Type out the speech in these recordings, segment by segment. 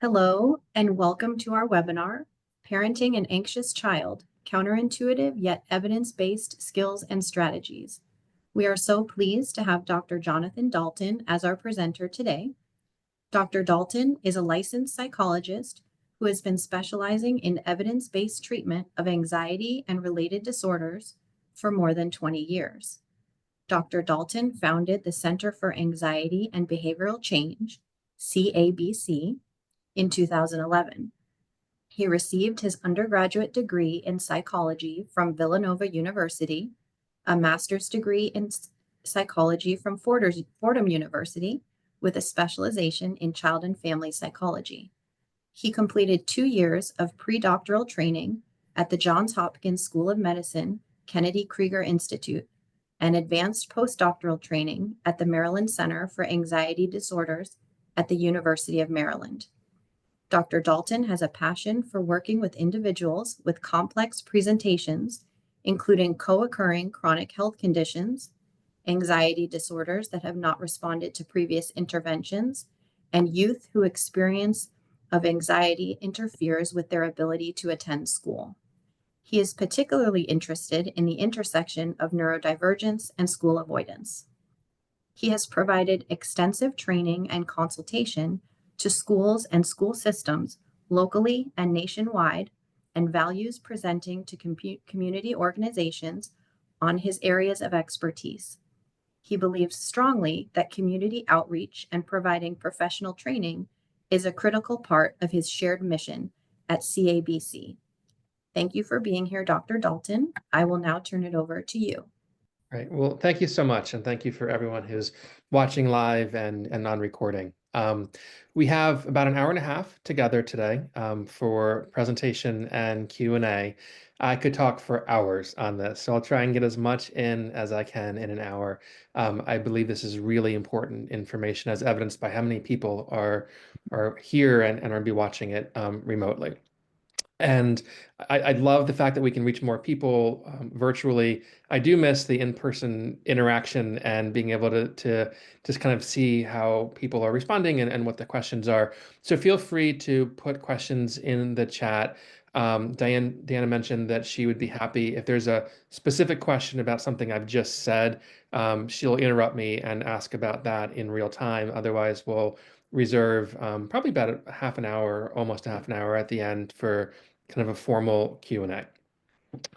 Hello, and welcome to our webinar, Parenting an Anxious Child, Counterintuitive Yet Evidence-Based Skills and Strategies. We are so pleased to have Dr. Jonathan Dalton as our presenter today. Dr. Dalton is a licensed psychologist who has been specializing in evidence-based treatment of anxiety and related disorders for more than 20 years. Dr. Dalton founded the Center for Anxiety and Behavioral Change, CABC, in 2011. He received his undergraduate degree in psychology from Villanova University, a master's degree in psychology from Fordham University, with a specialization in child and family psychology. He completed 2 years of pre-doctoral training at the Johns Hopkins School of Medicine, Kennedy Krieger Institute, and advanced postdoctoral training at the Maryland Center for Anxiety Disorders at the University of Maryland. Dr. Dalton has a passion for working with individuals with complex presentations, including co-occurring chronic health conditions, anxiety disorders that have not responded to previous interventions, and youth whose experience of anxiety interferes with their ability to attend school. He is particularly interested in the intersection of neurodivergence and school avoidance. He has provided extensive training and consultation to schools and school systems locally and nationwide, and values presenting to community organizations on his areas of expertise. He believes strongly that community outreach and providing professional training is a critical part of his shared mission at CABC. Thank you for being here, Dr. Dalton. I will now turn it over to you. Right. Well, thank you so much. And thank you for everyone who's watching live and on recording. We have about an hour and a half together today for presentation and Q&A. I could talk for hours on this, so I'll try and get as much in as I can in an hour. I believe this is really important information, as evidenced by how many people are here and are be watching it remotely. And I love the fact that we can reach more people virtually. I do miss the in-person interaction and being able to just kind of see how people are responding and what the questions are. So feel free to put questions in the chat. Diana mentioned that she would be happy if there's a specific question about something I've just said. She'll interrupt me and ask about that in real time. Otherwise, we'll reserve probably about a half an hour, almost a half an hour at the end for kind of a formal Q&A.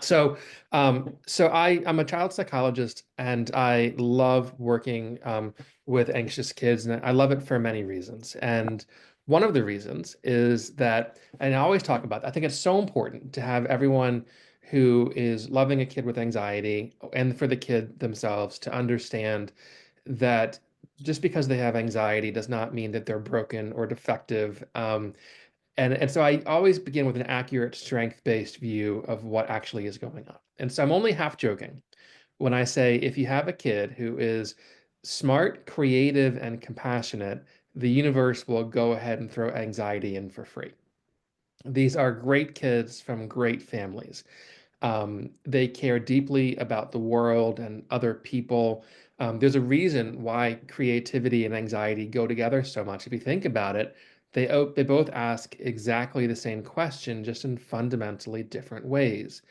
So, I'm a child psychologist, and I love working with anxious kids, and I love it for many reasons. And one of the reasons is that, and I always talk about that, I think it's so important to have everyone who is loving a kid with anxiety, and for the kid themselves, to understand that just because they have anxiety does not mean that they're broken or defective. And so I always begin with an accurate strength-based view of what actually is going on. And so I'm only half joking when I say if you have a kid who is smart, creative, and compassionate, the universe will go ahead and throw anxiety in for free. These are great kids from great families. They care deeply about the world and other people. There's a reason why creativity and anxiety go together so much. If you think about it, they both ask exactly the same question, just in fundamentally different ways.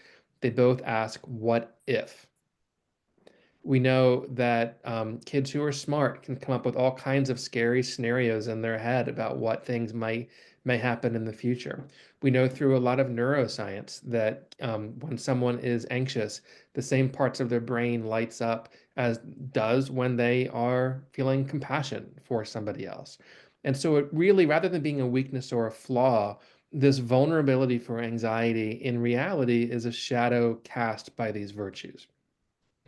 They both ask, what if? We know that kids who are smart can come up with all kinds of scary scenarios in their head about what things may happen in the future. We know through a lot of neuroscience that when someone is anxious, the same parts of their brain lights up as does when they are feeling compassion for somebody else. And so it really, rather than being a weakness or a flaw, this vulnerability for anxiety in reality is a shadow cast by these virtues.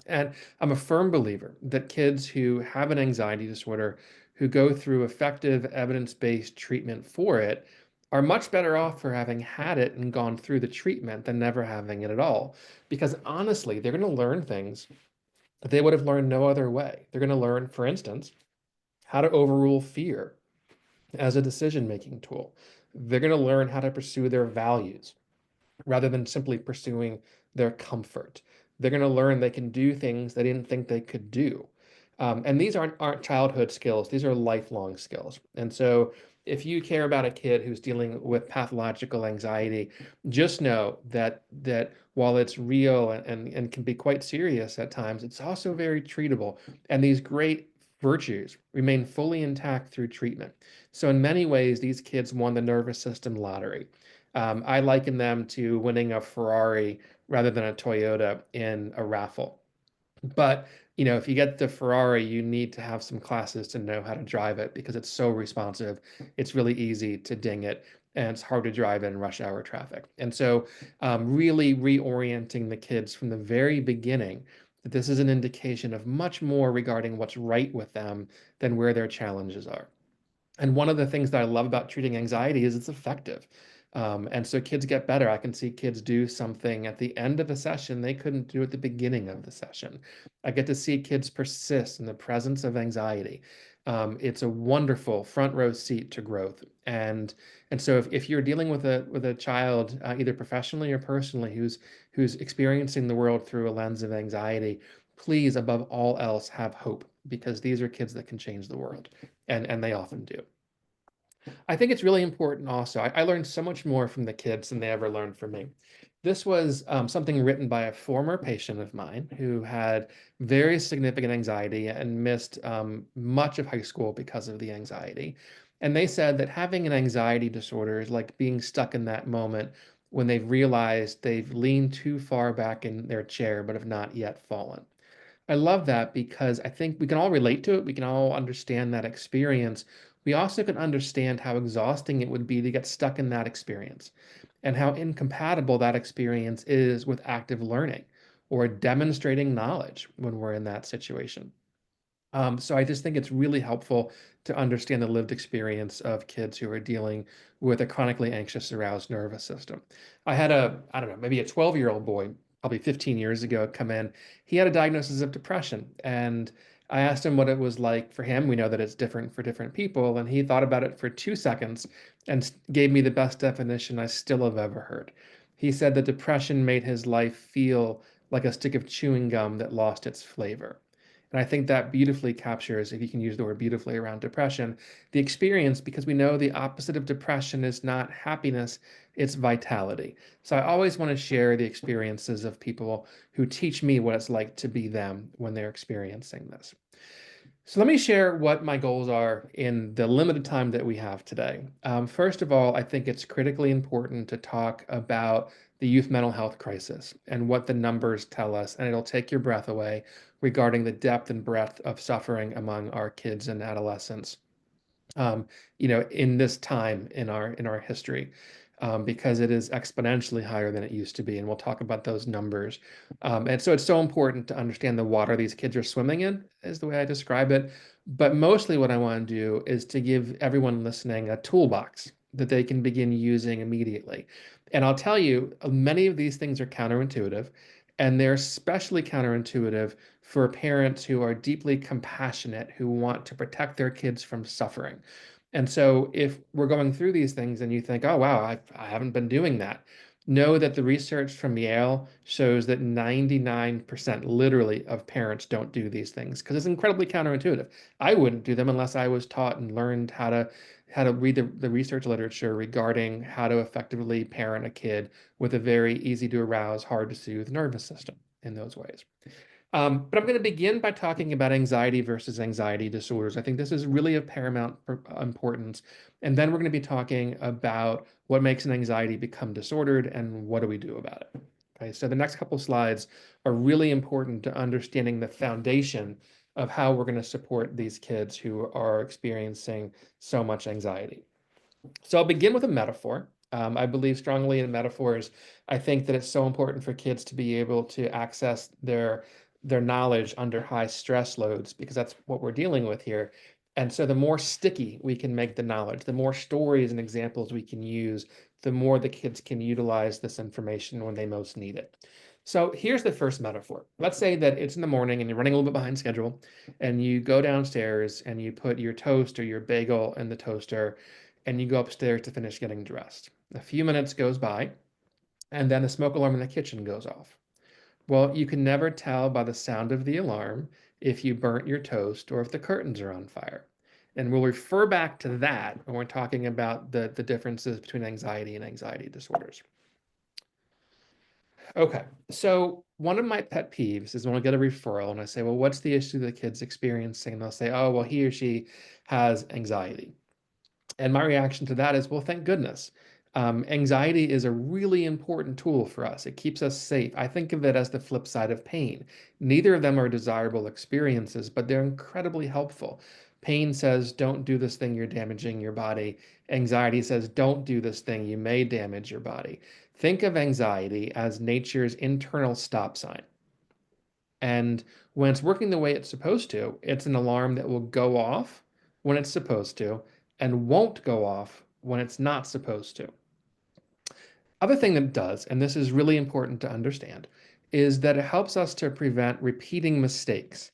And I'm a firm believer that kids who have an anxiety disorder, who go through effective evidence-based treatment for it, are much better off for having had it and gone through the treatment than never having it at all. Because honestly, they're going to learn things that they would have learned no other way. They're going to learn, for instance, how to overrule fear as a decision-making tool. They're going to learn how to pursue their values rather than simply pursuing their comfort. They're going to learn they can do things they didn't think they could do. And these aren't childhood skills, these are lifelong skills. And so if you care about a kid who's dealing with pathological anxiety, just know that while it's real and can be quite serious at times, it's also very treatable. And these great virtues remain fully intact through treatment. So in many ways, these kids won the nervous system lottery. I liken them to winning a Ferrari rather than a Toyota in a raffle. But if you get the Ferrari, you need to have some classes to know how to drive it because it's so responsive. It's really easy to ding it, and it's hard to drive in rush hour traffic. And so, really reorienting the kids from the very beginning that this is an indication of much more regarding what's right with them than where their challenges are. And one of the things that I love about treating anxiety is it's effective. And so kids get better. I can see kids do something at the end of a session they couldn't do at the beginning of the session. I get to see kids persist in the presence of anxiety. It's a wonderful front row seat to growth. And so if you're dealing with a child, either professionally or personally, who's experiencing the world through a lens of anxiety, please, above all else, have hope because these are kids that can change the world, and they often do. I think it's really important also. I learned so much more from the kids than they ever learned from me. This was something written by a former patient of mine who had very significant anxiety and missed much of high school because of the anxiety. And they said that having an anxiety disorder is like being stuck in that moment when they've realized they've leaned too far back in their chair but have not yet fallen. I love that because I think we can all relate to it. We can all understand that experience. We also can understand how exhausting it would be to get stuck in that experience and how incompatible that experience is with active learning or demonstrating knowledge when we're in that situation. So I just think it's really helpful to understand the lived experience of kids who are dealing with a chronically anxious aroused nervous system. I don't know, maybe a 12-year-old boy, probably 15 years ago, come in. He had a diagnosis of depression, and I asked him what it was like for him. We know that it's different for different people, and he thought about it for 2 seconds and gave me the best definition I still have ever heard. He said that depression made his life feel like a stick of chewing gum that lost its flavor. And I think that beautifully captures, if you can use the word beautifully around depression, the experience because we know the opposite of depression is not happiness, it's vitality. So I always want to share the experiences of people who teach me what it's like to be them when they're experiencing this. So let me share what my goals are in the limited time that we have today. First of all, I think it's critically important to talk about the youth mental health crisis and what the numbers tell us, and it'll take your breath away regarding the depth and breadth of suffering among our kids and adolescents in this time in our history, because it is exponentially higher than it used to be, and we'll talk about those numbers. And so it's so important to understand the water these kids are swimming in, is the way I describe it. But mostly, what I want to do is to give everyone listening a toolbox that they can begin using immediately. And I'll tell you, many of these things are counterintuitive, and they're especially counterintuitive for parents who are deeply compassionate, who want to protect their kids from suffering. And so if we're going through these things and you think, oh, wow, I haven't been doing that, know that the research from Yale shows that 99% literally of parents don't do these things because it's incredibly counterintuitive. I wouldn't do them unless I was taught and learned how to read the research literature regarding how to effectively parent a kid with a very easy to arouse, hard to soothe nervous system in those ways. But I'm going to begin by talking about anxiety versus anxiety disorders. I think this is really of paramount importance. And then we're going to be talking about what makes an anxiety become disordered and what do we do about it. Okay, so the next couple slides are really important to understanding the foundation of how we're going to support these kids who are experiencing so much anxiety. So I'll begin with a metaphor. I believe strongly in metaphors. I think that it's so important for kids to be able to access their knowledge under high stress loads because that's what we're dealing with here. And so the more sticky we can make the knowledge, the more stories and examples we can use, the more the kids can utilize this information when they most need it. So here's the first metaphor. Let's say that it's in the morning and you're running a little bit behind schedule, and you go downstairs and you put your toast or your bagel in the toaster and you go upstairs to finish getting dressed. A few minutes goes by, and then the smoke alarm in the kitchen goes off. Well, you can never tell by the sound of the alarm if you burnt your toast or if the curtains are on fire. And we'll refer back to that when we're talking about the differences between anxiety and anxiety disorders. Okay, so one of my pet peeves is when I get a referral and I say, well, what's the issue the kid's experiencing? And they'll say, oh, well, he or she has anxiety. And my reaction to that is, well, thank goodness. Anxiety is a really important tool for us. It keeps us safe. I think of it as the flip side of pain. Neither of them are desirable experiences, but they're incredibly helpful. Pain says, don't do this thing, you're damaging your body. Anxiety says, don't do this thing, you may damage your body. Think of anxiety as nature's internal stop sign. And when it's working the way it's supposed to, it's an alarm that will go off when it's supposed to and won't go off when it's not supposed to. Other thing that it does, and this is really important to understand, is that it helps us to prevent repeating mistakes.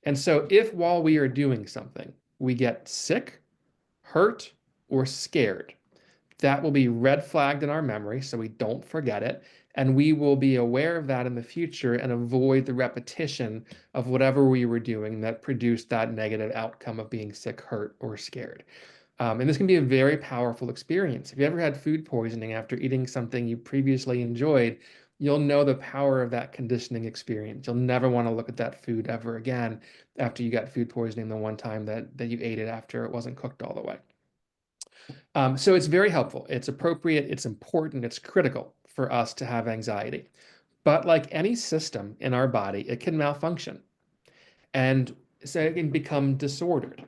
And so if while we are doing something, we get sick, hurt, or scared, that will be red flagged in our memory so we don't forget it. And we will be aware of that in the future and avoid the repetition of whatever we were doing that produced that negative outcome of being sick, hurt, or scared. And this can be a very powerful experience. If you ever had food poisoning after eating something you previously enjoyed, you'll know the power of that conditioning experience. You'll never want to look at that food ever again after you got food poisoning the one time that you ate it after it wasn't cooked all the way. So it's very helpful. It's appropriate. It's important. It's critical for us to have anxiety. But like any system in our body, it can malfunction and so it can become disordered.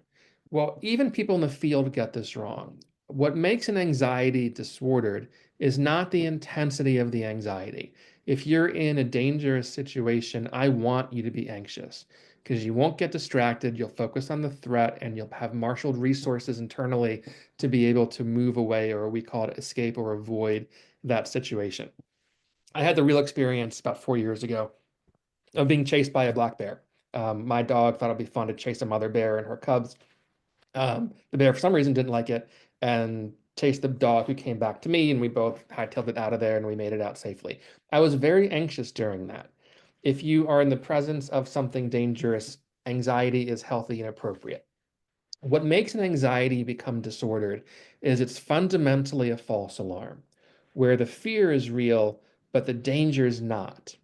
Well, even people in the field get this wrong. What makes an anxiety disordered is not the intensity of the anxiety. If you're in a dangerous situation, I want you to be anxious because you won't get distracted. You'll focus on the threat and you'll have marshaled resources internally to be able to move away, or we call it escape or avoid that situation. I had the real experience about 4 years ago of being chased by a black bear. My dog thought it'd be fun to chase a mother bear and her cubs. The bear, for some reason, didn't like it and chased the dog, who came back to me, and we both hightailed it out of there and we made it out safely. I was very anxious during that. If you are in the presence of something dangerous, anxiety is healthy and appropriate. What makes an anxiety become disordered is it's fundamentally a false alarm, where the fear is real, but the danger is not.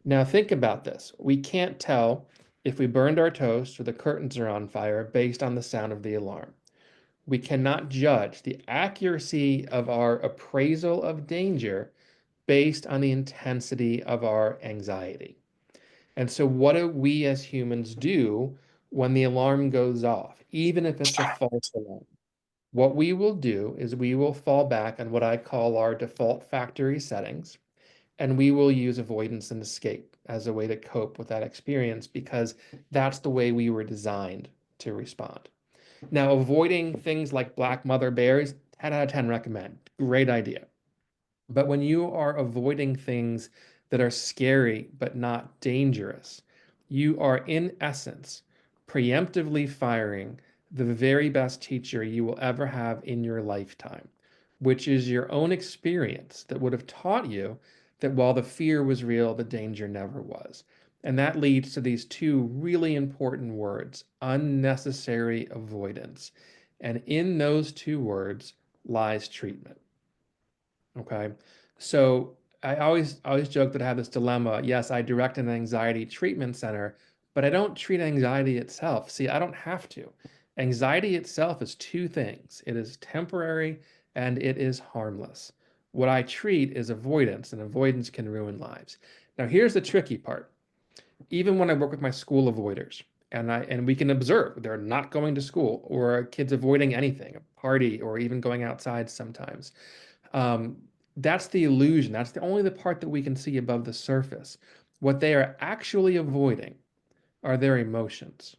Now think about this. We can't tell if we burned our toast or the curtains are on fire based on the sound of the alarm. We cannot judge the accuracy of our appraisal of danger based on the intensity of our anxiety. And so what do we as humans do when the alarm goes off, even if it's a false alarm? What we will do is we will fall back on what I call our default factory settings, and we will use avoidance and escape as a way to cope with that experience because that's the way we were designed to respond. Now, avoiding things like black mother bears, 10 out of 10 recommend. Great idea. But when you are avoiding things that are scary but not dangerous, you are in essence preemptively firing the very best teacher you will ever have in your lifetime, which is your own experience that would have taught you that while the fear was real, the danger never was. And that leads to these two really important words: unnecessary avoidance. And in those two words lies treatment. Okay. So I always joke that I have this dilemma. Yes, I direct an anxiety treatment center, but I don't treat anxiety itself. See, I don't have to. Anxiety itself is two things. It is temporary and it is harmless. What I treat is avoidance, and avoidance can ruin lives. Now, here's the tricky part. Even when I work with my school avoiders, and we can observe they're not going to school or kids avoiding anything, a party, or even going outside sometimes. Um, that's the illusion. That's only the part that we can see above the surface. What they are actually avoiding are their emotions,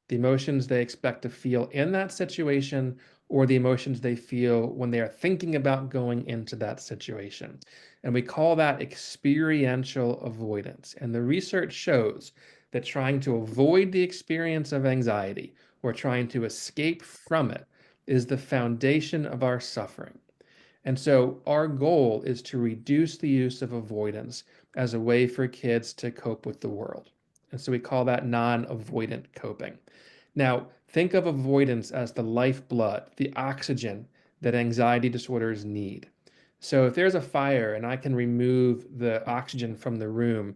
the emotions they expect to feel in that situation, or the emotions they feel when they are thinking about going into that situation. And we call that experiential avoidance. And the research shows that trying to avoid the experience of anxiety or trying to escape from it is the foundation of our suffering. And so our goal is to reduce the use of avoidance as a way for kids to cope with the world. And so we call that non-avoidant coping. Now, think of avoidance as the lifeblood, the oxygen that anxiety disorders need. So if there's a fire and I can remove the oxygen from the room,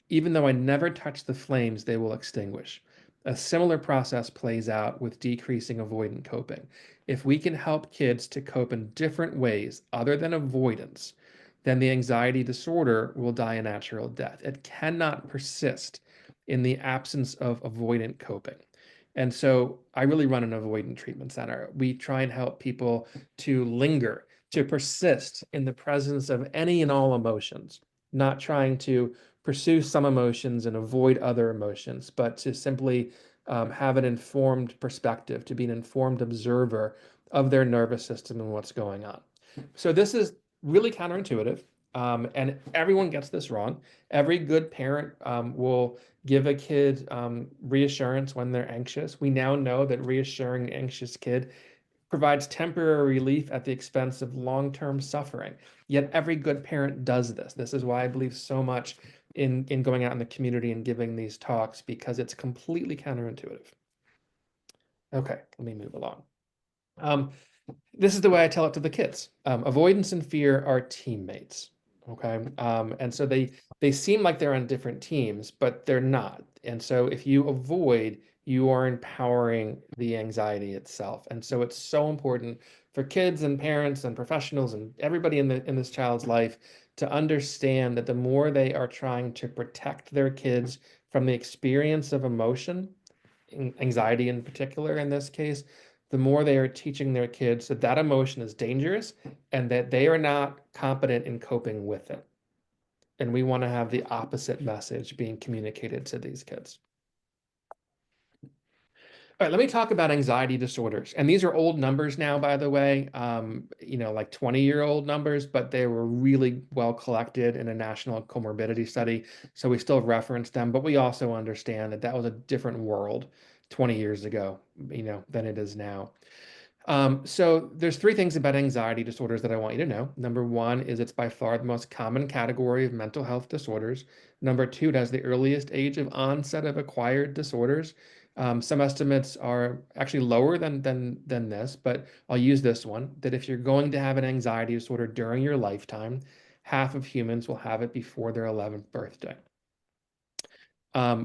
even though I never touch the flames, they will extinguish. A similar process plays out with decreasing avoidant coping. If we can help kids to cope in different ways other than avoidance, then the anxiety disorder will die a natural death. It cannot persist in the absence of avoidant coping. And so I really run an avoidant treatment center. We try and help people to linger, to persist in the presence of any and all emotions, not trying to pursue some emotions and avoid other emotions, but to simply have an informed perspective, to be an informed observer of their nervous system and what's going on. So this is really counterintuitive, and everyone gets this wrong. Every good parent will give a kid reassurance when they're anxious. We now know that reassuring an anxious kid provides temporary relief at the expense of long-term suffering. Yet every good parent does this. This is why I believe so much in going out in the community and giving these talks, because it's completely counterintuitive. Okay, let me move along. Um, this is the way I tell it to the kids. Avoidance and fear are teammates. Okay. And so they seem like they're on different teams, but they're not. And so if you avoid, you are empowering the anxiety itself. And so it's so important for kids and parents and professionals and everybody in this child's life to understand that the more they are trying to protect their kids from the experience of emotion, anxiety in particular in this case, the more they are teaching their kids that that emotion is dangerous and that they are not competent in coping with it. And we want to have the opposite message being communicated to these kids. All right, let me talk about anxiety disorders. And these are old numbers now, by the way, like 20-year-old numbers, but they were really well collected in a national comorbidity study. So we still reference them, but we also understand that that was a different world 20 years ago, than it is now. So there's three things about anxiety disorders that I want you to know. Number one is it's by far the most common category of mental health disorders. Number two, it has the earliest age of onset of acquired disorders. Some estimates are actually lower than this, but I'll use this one, that if you're going to have an anxiety disorder during your lifetime, half of humans will have it before their 11th birthday.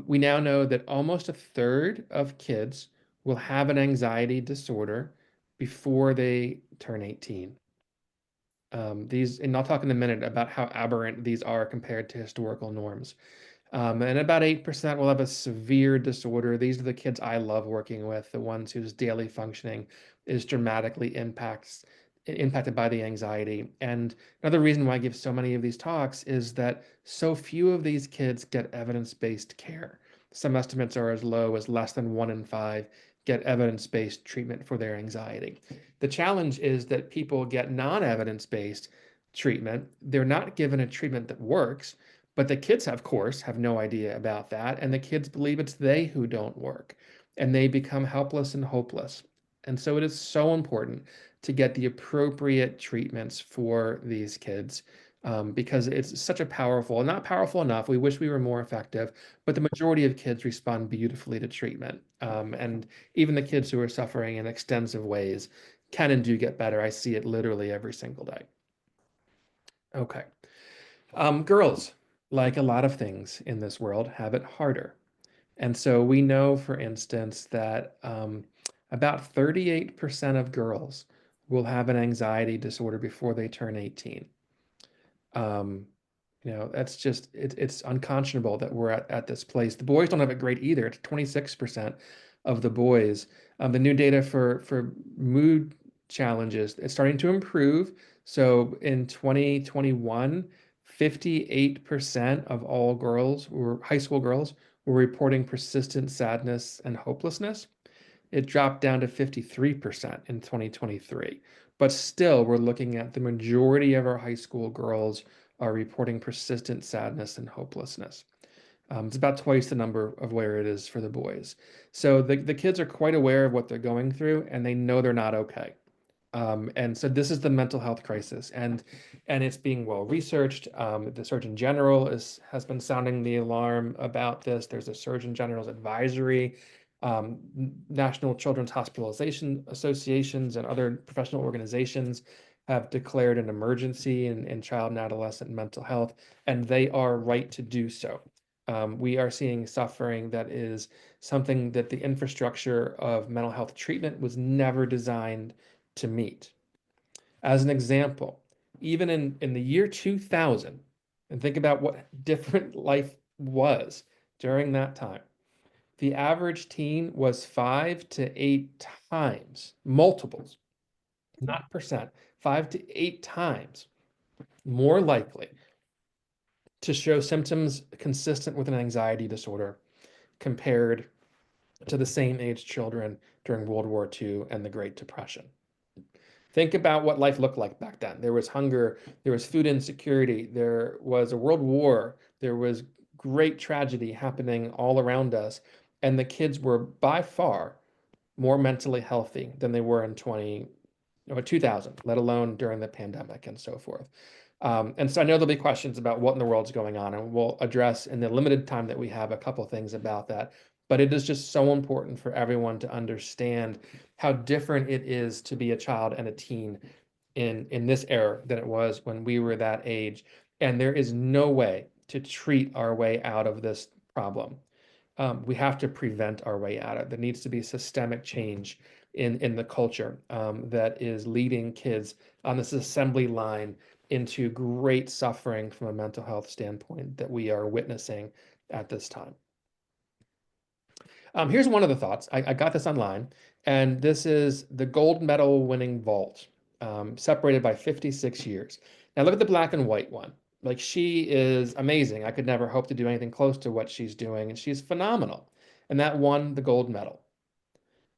We now know that almost a third of kids will have an anxiety disorder before they turn 18. And I'll talk in a minute about how aberrant these are compared to historical norms. And about 8% will have a severe disorder. These are the kids I love working with, the ones whose daily functioning is dramatically impacted by the anxiety. And another reason why I give so many of these talks is that so few of these kids get evidence-based care. Some estimates are as low as less than 1 in 5 get evidence-based treatment for their anxiety. The challenge is that people get non-evidence-based treatment. They're not given a treatment that works, but the kids, of course, have no idea about that. And the kids believe it's they who don't work. And they become helpless and hopeless. And so it is so important to get the appropriate treatments for these kids, because it's such a powerful, not powerful enough. We wish we were more effective, but the majority of kids respond beautifully to treatment. And even the kids who are suffering in extensive ways can and do get better. I see it literally every single day. Okay. Girls, like a lot of things in this world, have it harder. And so we know, for instance, that about 38% of girls will have an anxiety disorder before they turn 18. Um, that's just, it's unconscionable that we're at this place. The boys don't have it great either. It's 26% of the boys. The new data for mood challenges, it's starting to improve. So in 2021, 58% of all girls, or high school girls, were reporting persistent sadness and hopelessness. It dropped down to 53% in 2023. But still, we're looking at the majority of our high school girls are reporting persistent sadness and hopelessness. It's about twice the number of where it is for the boys. So the kids are quite aware of what they're going through, and they know they're not okay. And so this is the mental health crisis, and it's being well researched. The Surgeon General has been sounding the alarm about this. There's a Surgeon General's advisory. National Children's Hospitalization Associations and other professional organizations have declared an emergency in child and adolescent mental health, and they are right to do so. We are seeing suffering that is something that the infrastructure of mental health treatment was never designed to meet. As an example, even in the year 2000, and think about what different life was during that time, the average teen was 5 to 8 times, multiples, not percent, 5 to 8 times more likely to show symptoms consistent with an anxiety disorder compared to the same age children during World War II and the Great Depression. Think about what life looked like back then. There was hunger, there was food insecurity, there was a world war, there was great tragedy happening all around us, and the kids were by far more mentally healthy than they were in 2000, let alone during the pandemic and so forth. And so I know there'll be questions about what in the world's going on, and we'll address in the limited time that we have a couple things about that. But it is just so important for everyone to understand how different it is to be a child and a teen in this era than it was when we were that age. And there is no way to treat our way out of this problem. We have to prevent our way out of it. There needs to be systemic change in the culture that is leading kids on this assembly line into great suffering from a mental health standpoint that we are witnessing at this time. Here's one of the thoughts. I got this online, and this is the gold medal winning vault, separated by 56 years. Now look at the black and white one. Like, she is amazing. I could never hope to do anything close to what she's doing, and she's phenomenal. And that won the gold medal.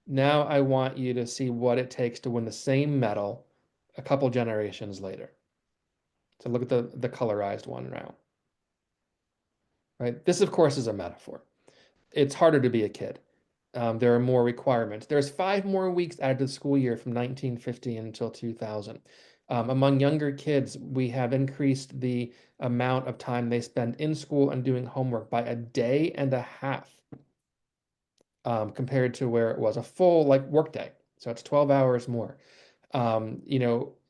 Now I want you to see what it takes to win the same medal a couple generations later. So look at the colorized one now. Right? This, of course, is a metaphor. It's harder to be a kid. There are more requirements. There's 5 more weeks added to the school year from 1950 until 2000. Among younger kids, we have increased the amount of time they spend in school and doing homework by a day and a half, compared to where it was a full work day. So it's 12 hours more.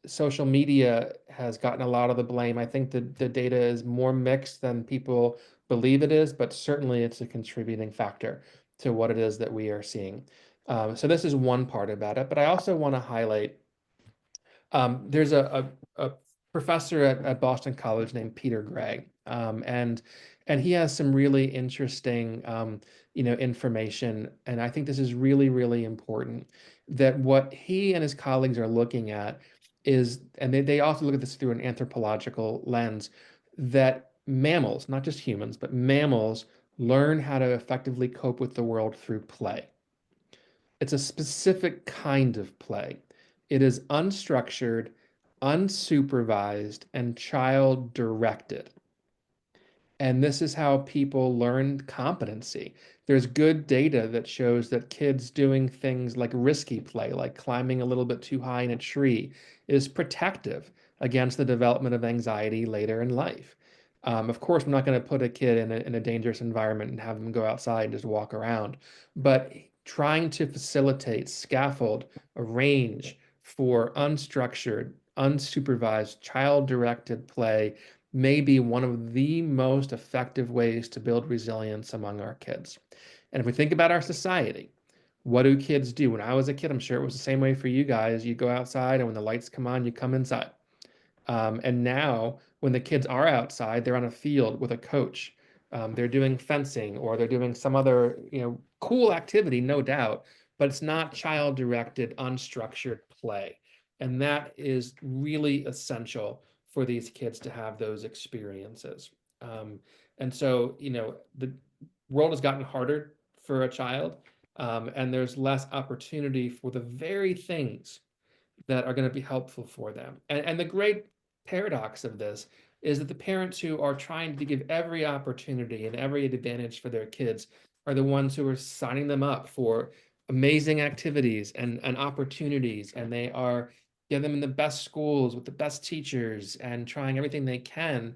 Social media has gotten a lot of the blame. I think that the data is more mixed than people believe it is, but certainly it's a contributing factor to what it is that we are seeing. So this is one part about it, but I also want to highlight, there's a professor at Boston College named Peter Gray, and he has some really interesting information, and I think this is really, really important, that what he and his colleagues are looking at is, and they also look at this through an anthropological lens, that mammals, not just humans, but mammals learn how to effectively cope with the world through play. It's a specific kind of play. It is unstructured, unsupervised, and child directed. And this is how people learn competency. There's good data that shows that kids doing things like risky play, like climbing a little bit too high in a tree, is protective against the development of anxiety later in life. Of course, we're not going to put a kid in a dangerous environment and have them go outside and just walk around, but trying to facilitate, scaffold, arrange for unstructured, unsupervised, child-directed play may be one of the most effective ways to build resilience among our kids. And if we think about our society, what do kids do? When I was a kid, I'm sure it was the same way for you guys. You go outside, and when the lights come on, you come inside. And now, when the kids are outside, they're on a field with a coach. They're doing fencing, or they're doing some other, cool activity, no doubt, but it's not child-directed, unstructured play. And that is really essential for these kids to have those experiences. And so, the world has gotten harder for a child, and there's less opportunity for the very things that are going to be helpful for them. And the great paradox of this is that the parents who are trying to give every opportunity and every advantage for their kids are the ones who are signing them up for amazing activities and opportunities, and they are get them in the best schools with the best teachers and trying everything they can.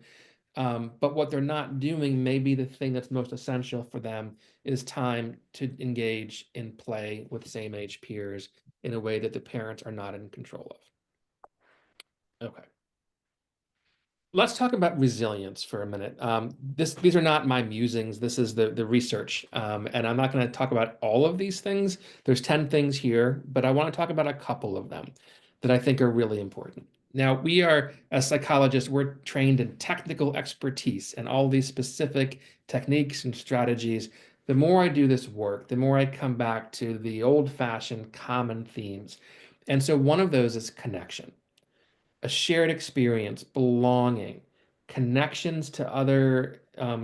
But what they're not doing, maybe the thing that's most essential for them is time to engage in play with same age peers in a way that the parents are not in control of. Okay. Let's talk about resilience for a minute. These are not my musings. This is the research, and I'm not going to talk about all of these things. There's 10 things here, but I want to talk about a couple of them that I think are really important. Now, we are, as psychologists, we're trained in technical expertise and all these specific techniques and strategies. The more I do this work, the more I come back to the old-fashioned common themes. And so one of those is connection, a shared experience, belonging, connections to other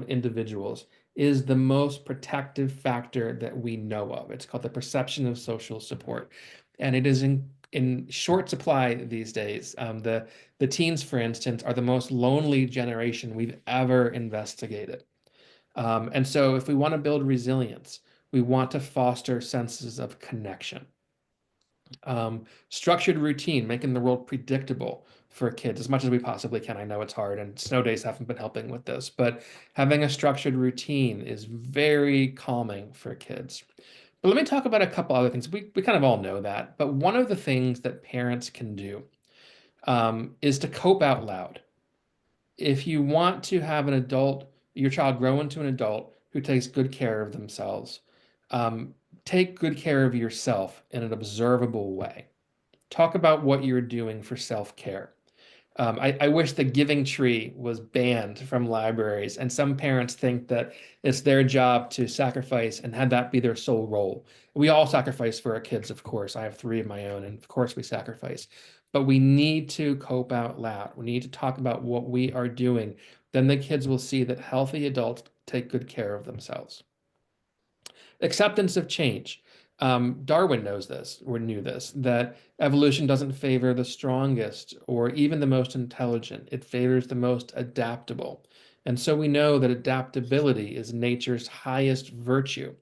individuals is the most protective factor that we know of. It's called the perception of social support. And it is in short supply these days. The teens, for instance, are the most lonely generation we've ever investigated. And so if we want to build resilience, we want to foster senses of connection. Structured routine, making the world predictable for kids as much as we possibly can. I know it's hard, and snow days haven't been helping with this, but having a structured routine is very calming for kids. But let me talk about a couple other things. We kind of all know that, but one of the things that parents can do is to cope out loud. If you want to have an adult, your child grow into an adult who takes good care of themselves, um, take good care of yourself in an observable way. Talk about what you're doing for self-care. I wish the giving tree was banned from libraries, and some parents think that it's their job to sacrifice and have that be their sole role. We all sacrifice for our kids, of course. I have three of my own, and of course we sacrifice. But we need to cope out loud. We need to talk about what we are doing. Then the kids will see that healthy adults take good care of themselves. Acceptance of change. Darwin knows this, or knew this, that evolution doesn't favor the strongest or even the most intelligent. It favors the most adaptable. And so we know that adaptability is nature's highest virtue.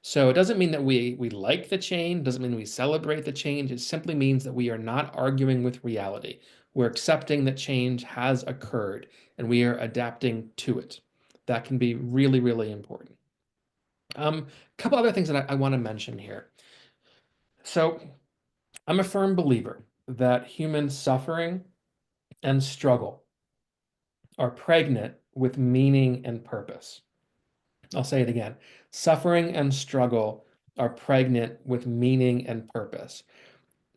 So it doesn't mean that we like the change, doesn't mean we celebrate the change. It simply means that we are not arguing with reality. We're accepting that change has occurred and we are adapting to it. That can be really, really important. A couple other things that I want to mention here. So I'm a firm believer that human suffering and struggle are pregnant with meaning and purpose. I'll say it again. Suffering and struggle are pregnant with meaning and purpose.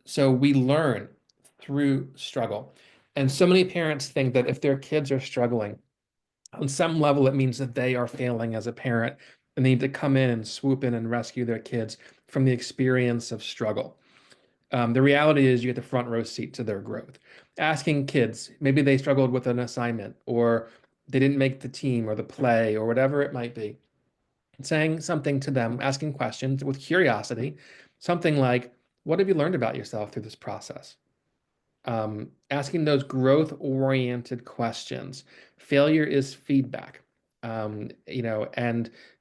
So we learn through struggle. And so many parents think that if their kids are struggling, on some level, it means that they are failing as a parent and they need to come in and swoop in and rescue their kids from the experience of struggle. The reality is you get the front row seat to their growth. Asking kids, maybe they struggled with an assignment or they didn't make the team or the play or whatever it might be, saying something to them, asking questions with curiosity, something like, what have you learned about yourself through this process? Asking those growth-oriented questions. Failure is feedback, and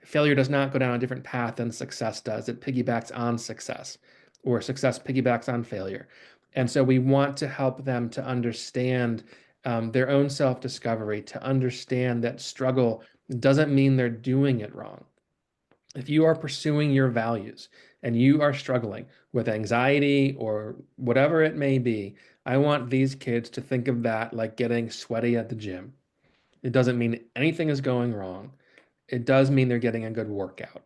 failure does not go down a different path than success does. It piggybacks on success, or success piggybacks on failure. And so we want to help them to understand their own self-discovery, to understand that struggle doesn't mean they're doing it wrong. If you are pursuing your values and you are struggling with anxiety or whatever it may be, I want these kids to think of that like getting sweaty at the gym. It doesn't mean anything is going wrong. It does mean they're getting a good workout.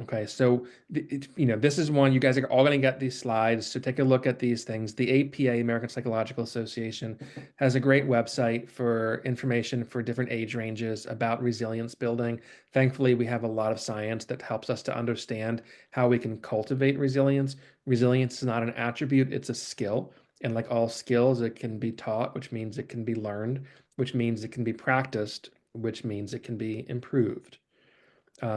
Okay, so this is one you guys are all going to get these slides. So take a look at these things. The APA, American Psychological Association, has a great website for information for different age ranges about resilience building. Thankfully, we have a lot of science that helps us to understand how we can cultivate resilience. Resilience is not an attribute, it's a skill. And like all skills, it can be taught, which means it can be learned, which means it can be practiced, which means it can be improved.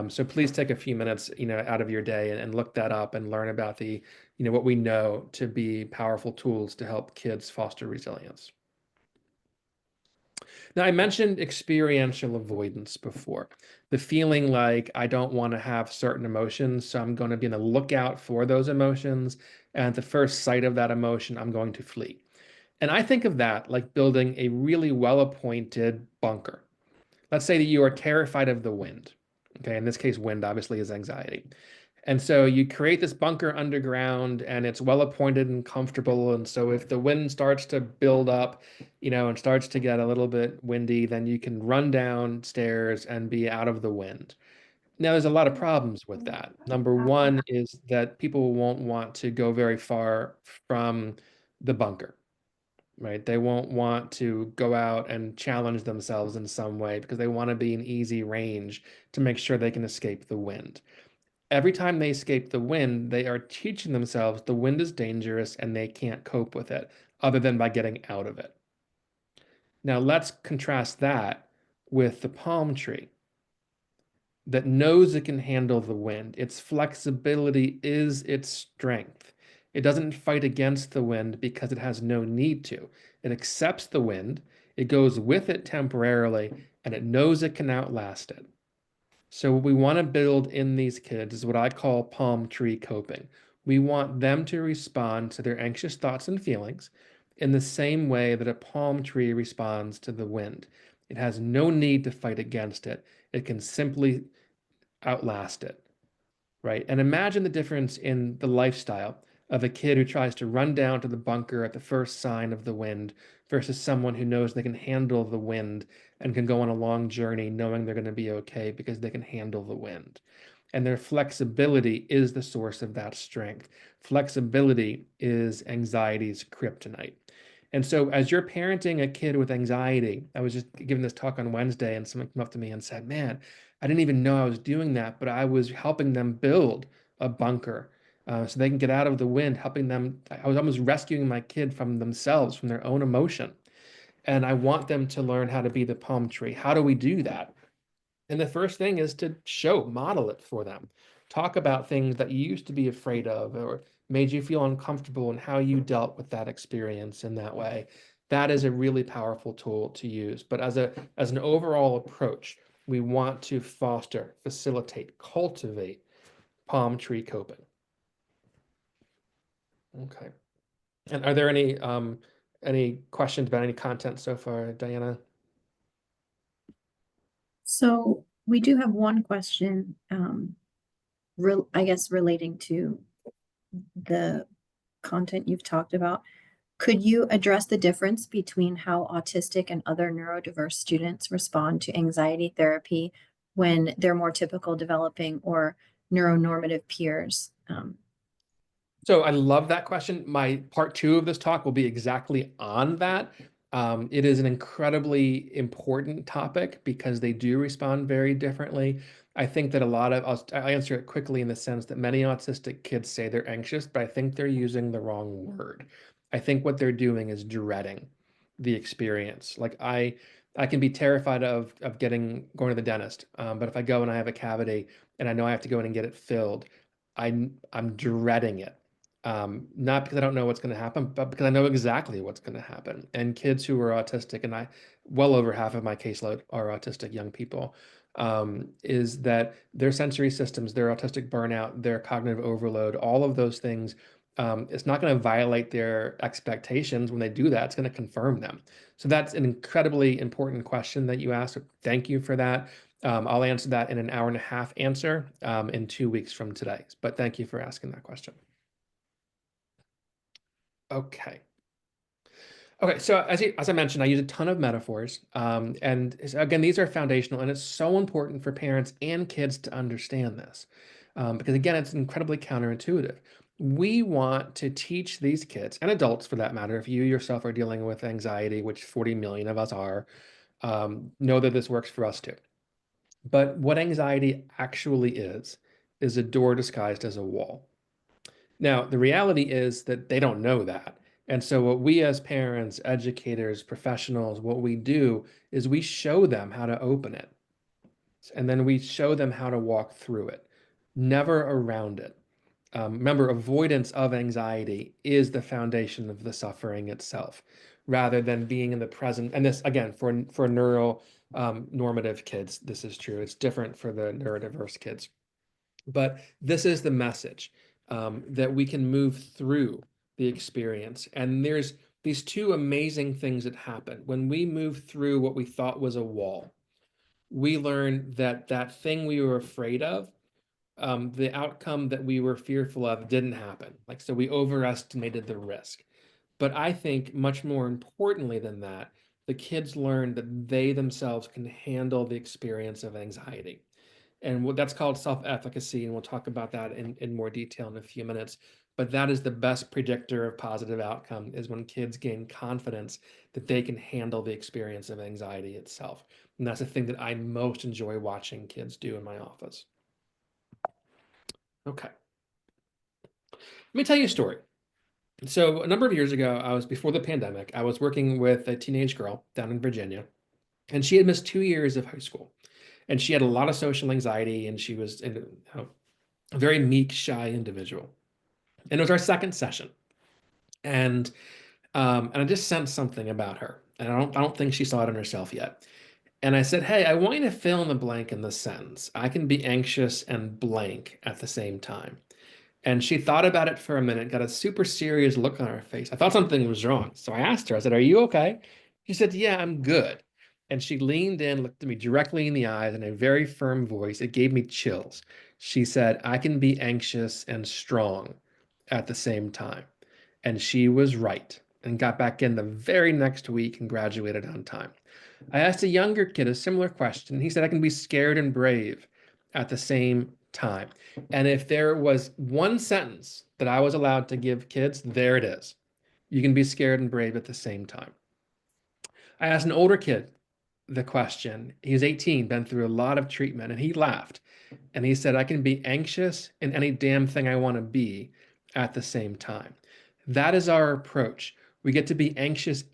So please take a few minutes, out of your day and look that up and learn about what we know to be powerful tools to help kids foster resilience. Now, I mentioned experiential avoidance before, the feeling like I don't want to have certain emotions, so I'm going to be on the lookout for those emotions. And at the first sight of that emotion, I'm going to flee. And I think of that like building a really well-appointed bunker. Let's say that you are terrified of the wind. Okay, in this case, wind obviously is anxiety. And so you create this bunker underground and it's well appointed and comfortable. And so if the wind starts to build up, and starts to get a little bit windy, then you can run downstairs and be out of the wind. Now, there's a lot of problems with that. Number one is that people won't want to go very far from the bunker, right? They won't want to go out and challenge themselves in some way because they want to be in easy range to make sure they can escape the wind. Every time they escape the wind, they are teaching themselves the wind is dangerous and they can't cope with it other than by getting out of it. Now, let's contrast that with the palm tree that knows it can handle the wind. Its flexibility is its strength. It doesn't fight against the wind because it has no need to. It accepts the wind, it goes with it temporarily, and it knows it can outlast it. So, what we want to build in these kids is what I call palm tree coping. We want them to respond to their anxious thoughts and feelings in the same way that a palm tree responds to the wind. It has no need to fight against it. It can simply outlast it, right? And imagine the difference in the lifestyle of a kid who tries to run down to the bunker at the first sign of the wind versus someone who knows they can handle the wind and can go on a long journey knowing they're going to be okay because they can handle the wind. And their flexibility is the source of that strength. Flexibility is anxiety's kryptonite. And so, as you're parenting a kid with anxiety, I was just giving this talk on Wednesday, and someone came up to me and said, "Man, I didn't even know I was doing that, but I was helping them build a bunker so they can get out of the wind, helping them. I was almost rescuing my kid from themselves, from their own emotion. And I want them to learn how to be the palm tree. How do we do that? And the first thing is to model it for them. Talk about things that you used to be afraid of or made you feel uncomfortable and how you dealt with that experience in that way. That is a really powerful tool to use. But as an overall approach, we want to foster, facilitate, cultivate palm tree coping. Okay. And are there any questions about any content so far, Diana? So we do have one question, I guess relating to the content you've talked about. Could you address the difference between how autistic and other neurodiverse students respond to anxiety therapy when they're more typical developing or neuronormative peers? So I love that question. My part two of this talk will be exactly on that. It is an incredibly important topic because they do respond very differently. I think that I'll answer it quickly in the sense that many autistic kids say they're anxious, but I think they're using the wrong word. I think what they're doing is dreading the experience. Like I can be terrified of going to the dentist, but if I go and I have a cavity and I know I have to go in and get it filled, I'm dreading it, not because I don't know what's going to happen, but because I know exactly what's going to happen. And kids who are autistic, and well over half of my caseload are autistic young people, is that their sensory systems, their autistic burnout, their cognitive overload, all of those things, it's not going to violate their expectations when they do that. It's going to confirm them. So that's an incredibly important question that you asked. So thank you for that. I'll answer that in an hour and a half answer in 2 weeks from today. But thank you for asking that question. Okay. Okay, so as I mentioned, I use a ton of metaphors. Again, these are foundational, and it's so important for parents and kids to understand this. Because again, it's incredibly counterintuitive. We want to teach these kids, and adults for that matter, if you yourself are dealing with anxiety, which 40 million of us are, know that this works for us too. But what anxiety actually is a door disguised as a wall. Now, the reality is that they don't know that. And so, what we as parents, educators, professionals, what we do is we show them how to open it. And then we show them how to walk through it, never around it. Remember, avoidance of anxiety is the foundation of the suffering itself, rather than being in the present. And this, again, for neural normative kids, this is true. It's different for the neurodiverse kids. But this is the message that we can move through the experience. And these two amazing things that happen. When we move through what we thought was a wall, we learned that that thing we were afraid of, the outcome that we were fearful of didn't happen. Like, so we overestimated the risk. But I think much more importantly than that, the kids learn that they themselves can handle the experience of anxiety. And what that's called self-efficacy, and we'll talk about that in more detail in a few minutes. But that is the best predictor of positive outcome, is when kids gain confidence that they can handle the experience of anxiety itself. And that's the thing that I most enjoy watching kids do in my office. Okay, let me tell you a story. So a number of years ago, I was before the pandemic, I was working with a teenage girl down in Virginia, and she had missed 2 years of high school. And she had a lot of social anxiety, and she was a very meek, shy individual. And it was our second session. And I just sensed something about her. And I don't think she saw it in herself yet. And I said, "Hey, I want you to fill in the blank in this sentence. I can be anxious and blank at the same time." And she thought about it for a minute, got a super serious look on her face. I thought something was wrong. So I asked her, I said, "Are you okay?" She said, "Yeah, I'm good." And she leaned in, looked at me directly in the eyes in a very firm voice. It gave me chills. She said, "I can be anxious and strong at the same time." And she was right, and got back in the very next week and graduated on time. I asked a younger kid a similar question. He said, "I can be scared and brave at the same time." And if there was one sentence that I was allowed to give kids, there it is. You can be scared and brave at the same time. I asked an older kid the question. He was 18, been through a lot of treatment, and he laughed. And he said, "I can be anxious in any damn thing I want to be at the same time." That is our approach. We get to be anxious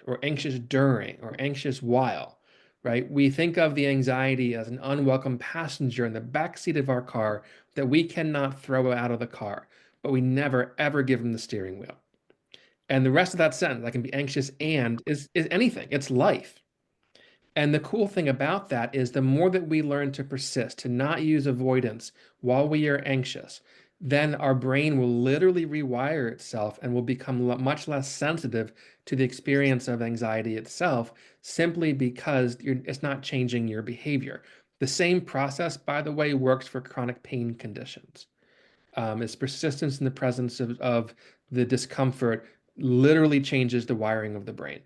or anxious during, or anxious while, right? We think of the anxiety as an unwelcome passenger in the back seat of our car that we cannot throw out of the car, but we never, ever give him the steering wheel. And the rest of that sentence, "I can be anxious and," is anything, it's life. And the cool thing about that is the more that we learn to persist, to not use avoidance while we are anxious, then our brain will literally rewire itself and will become much less sensitive to the experience of anxiety itself, simply because it's not changing your behavior. The same process, by the way, works for chronic pain conditions. It's persistence in the presence of the discomfort literally changes the wiring of the brain.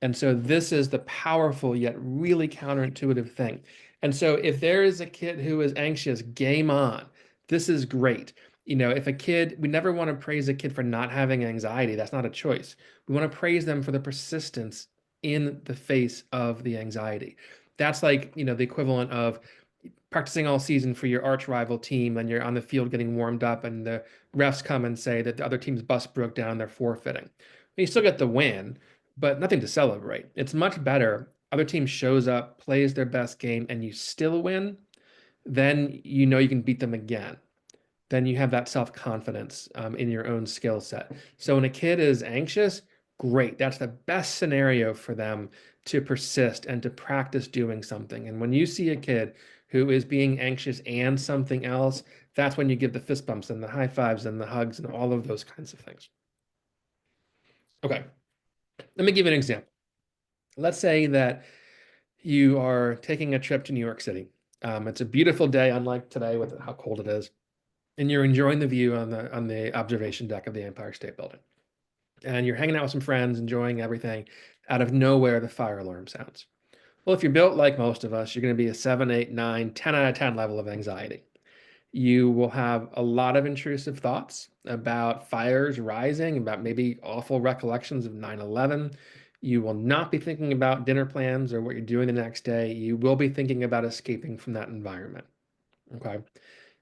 And so this is the powerful yet really counterintuitive thing. And so if there is a kid who is anxious, game on. This is great. If a kid, we never want to praise a kid for not having anxiety. That's not a choice. We want to praise them for the persistence in the face of the anxiety. That's like, the equivalent of practicing all season for your arch rival team, and you're on the field getting warmed up, and the refs come and say that the other team's bus broke down, they're forfeiting. You still get the win, but nothing to celebrate. It's much better. Other team shows up, plays their best game, and you still win, then you know you can beat them again. Then you have that self-confidence in your own skill set. So when a kid is anxious, great. That's the best scenario for them to persist and to practice doing something. And when you see a kid who is being anxious and something else, that's when you give the fist bumps and the high fives and the hugs and all of those kinds of things. Okay, let me give you an example. Let's say that you are taking a trip to New York City. It's a beautiful day, unlike today with how cold it is, and you're enjoying the view on the observation deck of the Empire State Building. And you're hanging out with some friends, enjoying everything. Out of nowhere, the fire alarm sounds. Well, if you're built like most of us, you're going to be a 7, 8, 9, 10 out of 10 level of anxiety. You will have a lot of intrusive thoughts about fires rising, about maybe awful recollections of 9/11. You will not be thinking about dinner plans or what you're doing the next day. You will be thinking about escaping from that environment. Okay.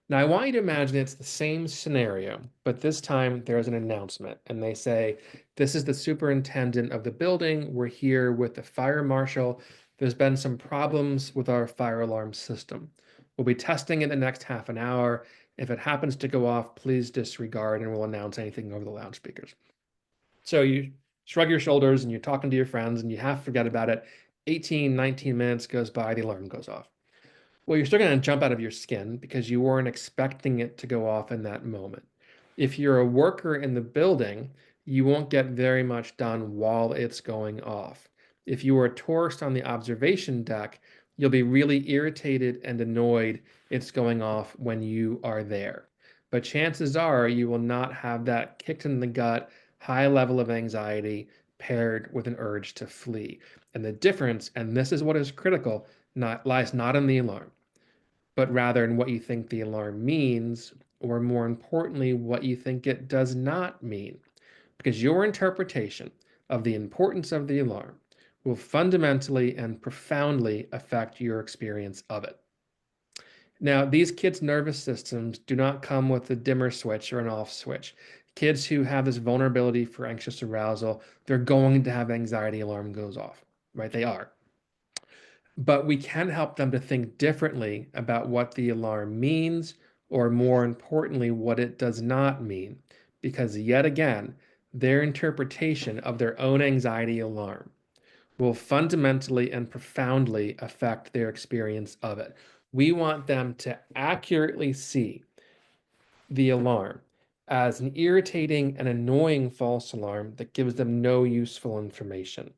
Now, I want you to imagine it's the same scenario, but this time there's an announcement, and they say, "This is the superintendent of the building. We're here with the fire marshal. There's been some problems with our fire alarm system. We'll be testing it the next half an hour. If it happens to go off, please disregard, and we'll announce anything over the loudspeakers." So you shrug your shoulders and you're talking to your friends, and you half forget about it. 18, 19 minutes goes by, the alarm goes off. Well, you're still going to jump out of your skin because you weren't expecting it to go off in that moment. If you're a worker in the building, you won't get very much done while it's going off. If you are a tourist on the observation deck, you'll be really irritated and annoyed it's going off when you are there. But chances are you will not have that kicked in the gut, high level of anxiety paired with an urge to flee. And the difference, and this is what is critical, lies not in the alarm, but rather in what you think the alarm means, or more importantly, what you think it does not mean. Because your interpretation of the importance of the alarm will fundamentally and profoundly affect your experience of it. Now, these kids' nervous systems do not come with a dimmer switch or an off switch. Kids who have this vulnerability for anxious arousal, they're going to have anxiety alarm goes off, right? They are. But we can help them to think differently about what the alarm means, or more importantly, what it does not mean. Because yet again, their interpretation of their own anxiety alarm will fundamentally and profoundly affect their experience of it. We want them to accurately see the alarm as an irritating and annoying false alarm that gives them no useful information.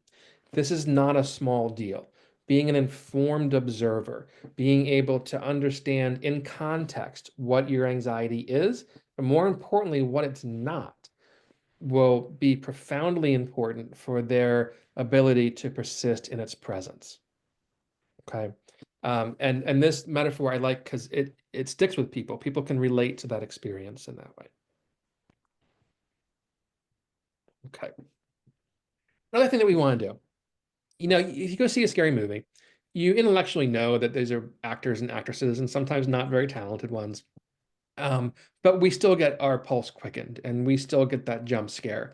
This is not a small deal. Being an informed observer, being able to understand in context what your anxiety is, but more importantly, what it's not, will be profoundly important for their ability to persist in its presence. Okay. And this metaphor I like because it sticks with people. People can relate to that experience in that way. Okay. Another thing that we want to do, if you go see a scary movie, you intellectually know that these are actors and actresses and sometimes not very talented ones. But we still get our pulse quickened and we still get that jump scare.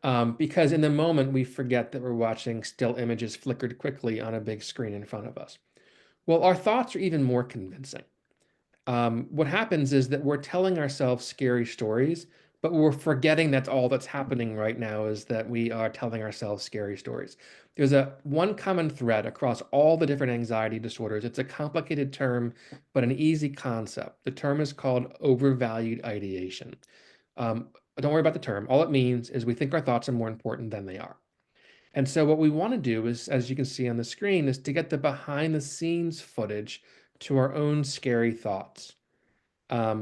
Because in the moment we forget that we're watching still images flickered quickly on a big screen in front of us. Well, our thoughts are even more convincing. What happens is that we're telling ourselves scary stories, but we're forgetting that's all that's happening right now is that we are telling ourselves scary stories. There's a one common thread across all the different anxiety disorders. It's a complicated term, but an easy concept. The term is called overvalued ideation. Don't worry about the term. All it means is we think our thoughts are more important than they are. And so what we want to do is, as you can see on the screen, is to get the behind the scenes footage to our own scary thoughts.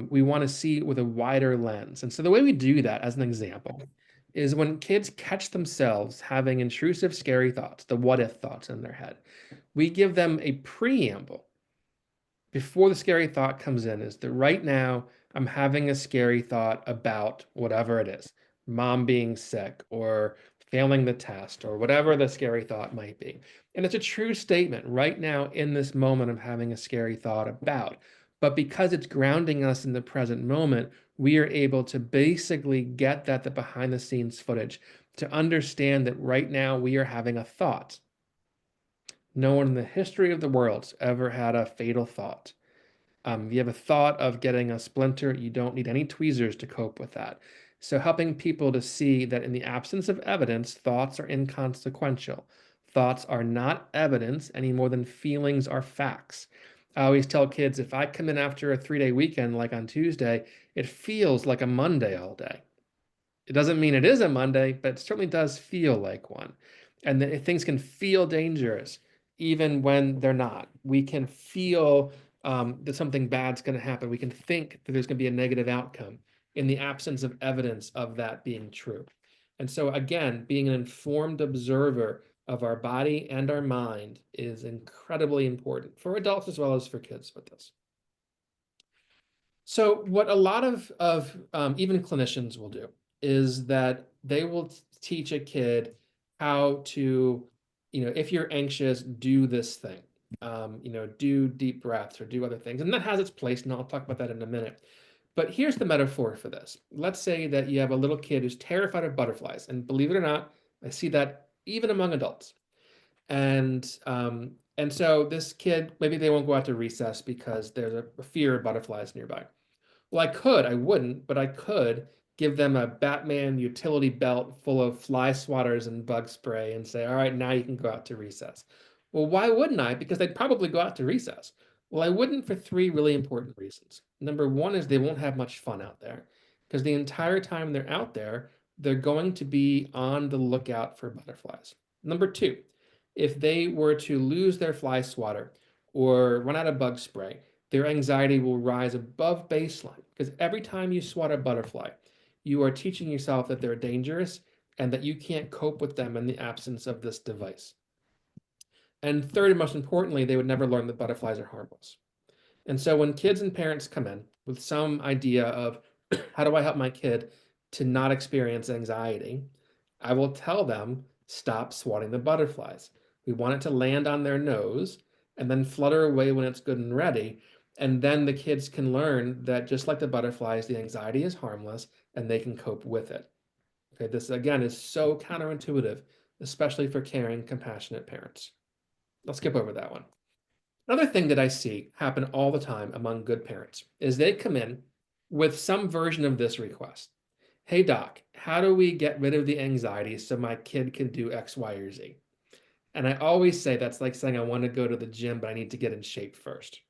We want to see it with a wider lens. And so the way we do that, as an example, is when kids catch themselves having intrusive, scary thoughts, the what if thoughts in their head, we give them a preamble before the scary thought comes in is that right now I'm having a scary thought about whatever it is, mom being sick or failing the test or whatever the scary thought might be. And it's a true statement right now in this moment I'm having a scary thought about. But because it's grounding us in the present moment, we are able to basically get the behind the scenes footage to understand that right now we are having a thought. No one in the history of the world's ever had a fatal thought. If you have a thought of getting a splinter, you don't need any tweezers to cope with that. So helping people to see that in the absence of evidence, thoughts are inconsequential. Thoughts are not evidence any more than feelings are facts. I always tell kids if I come in after a 3-day weekend, like on Tuesday, it feels like a Monday all day. It doesn't mean it is a Monday, but it certainly does feel like one. And things can feel dangerous even when they're not. We can feel that something bad's going to happen. We can think that there's going to be a negative outcome in the absence of evidence of that being true. And so, again, being an informed observer of our body and our mind is incredibly important for adults as well as for kids with this. So what a lot of even clinicians will do is that they will teach a kid how to, if you're anxious, do this thing, do deep breaths or do other things. And that has its place, and I'll talk about that in a minute. But here's the metaphor for this. Let's say that you have a little kid who's terrified of butterflies. And believe it or not, I see that even among adults. And so this kid, maybe they won't go out to recess because there's a fear of butterflies nearby. Well, I wouldn't, but I could give them a Batman utility belt full of fly swatters and bug spray and say, all right, now you can go out to recess. Well, why wouldn't I? Because they'd probably go out to recess. Well, I wouldn't for three really important reasons. Number one is they won't have much fun out there because the entire time they're out there, they're going to be on the lookout for butterflies. Number two, if they were to lose their fly swatter or run out of bug spray, their anxiety will rise above baseline because every time you swat a butterfly, you are teaching yourself that they're dangerous and that you can't cope with them in the absence of this device. And third, and most importantly, they would never learn that butterflies are harmless. And so when kids and parents come in with some idea of how do I help my kid to not experience anxiety, I will tell them, stop swatting the butterflies. We want it to land on their nose and then flutter away when it's good and ready. And then the kids can learn that just like the butterflies, the anxiety is harmless and they can cope with it. Okay, this again is so counterintuitive, especially for caring, compassionate parents. I'll skip over that one. Another thing that I see happen all the time among good parents is they come in with some version of this request. Hey, doc, how do we get rid of the anxiety so my kid can do X, Y, or Z? And I always say that's like saying I want to go to the gym, but I need to get in shape first.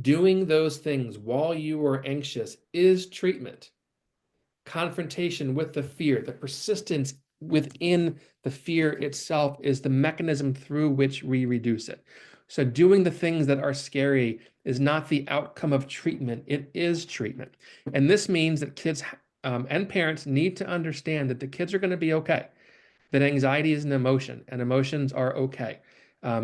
Doing those things while you are anxious is treatment. Confrontation with the fear, the persistence within the fear itself is the mechanism through which we reduce it. So doing the things that are scary is not the outcome of treatment, it is treatment. And this means that kids and parents need to understand that the kids are going to be okay, that anxiety is an emotion and emotions are okay.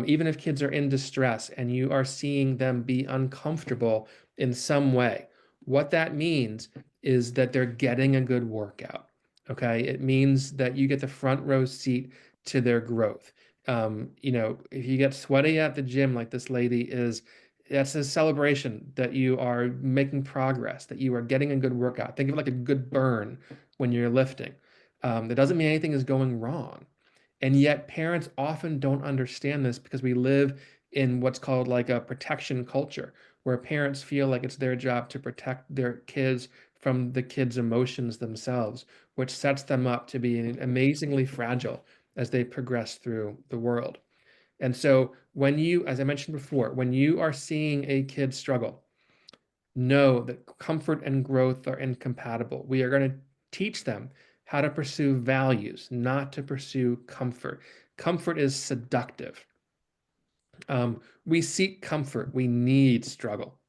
Even if kids are in distress and you are seeing them be uncomfortable in some way, what that means is that they're getting a good workout. Okay. It means that you get the front row seat to their growth. If you get sweaty at the gym, like this lady is, that's a celebration that you are making progress, that you are getting a good workout. Think of it like a good burn when you're lifting. That doesn't mean anything is going wrong. And yet, parents often don't understand this because we live in what's called like a protection culture, where parents feel like it's their job to protect their kids from the kids' emotions themselves, which sets them up to be amazingly fragile as they progress through the world. And so, when you, as I mentioned before, when you are seeing a kid struggle, know that comfort and growth are incompatible. We are going to teach them how to pursue values, not to pursue comfort. Comfort is seductive. We seek comfort. We need struggle.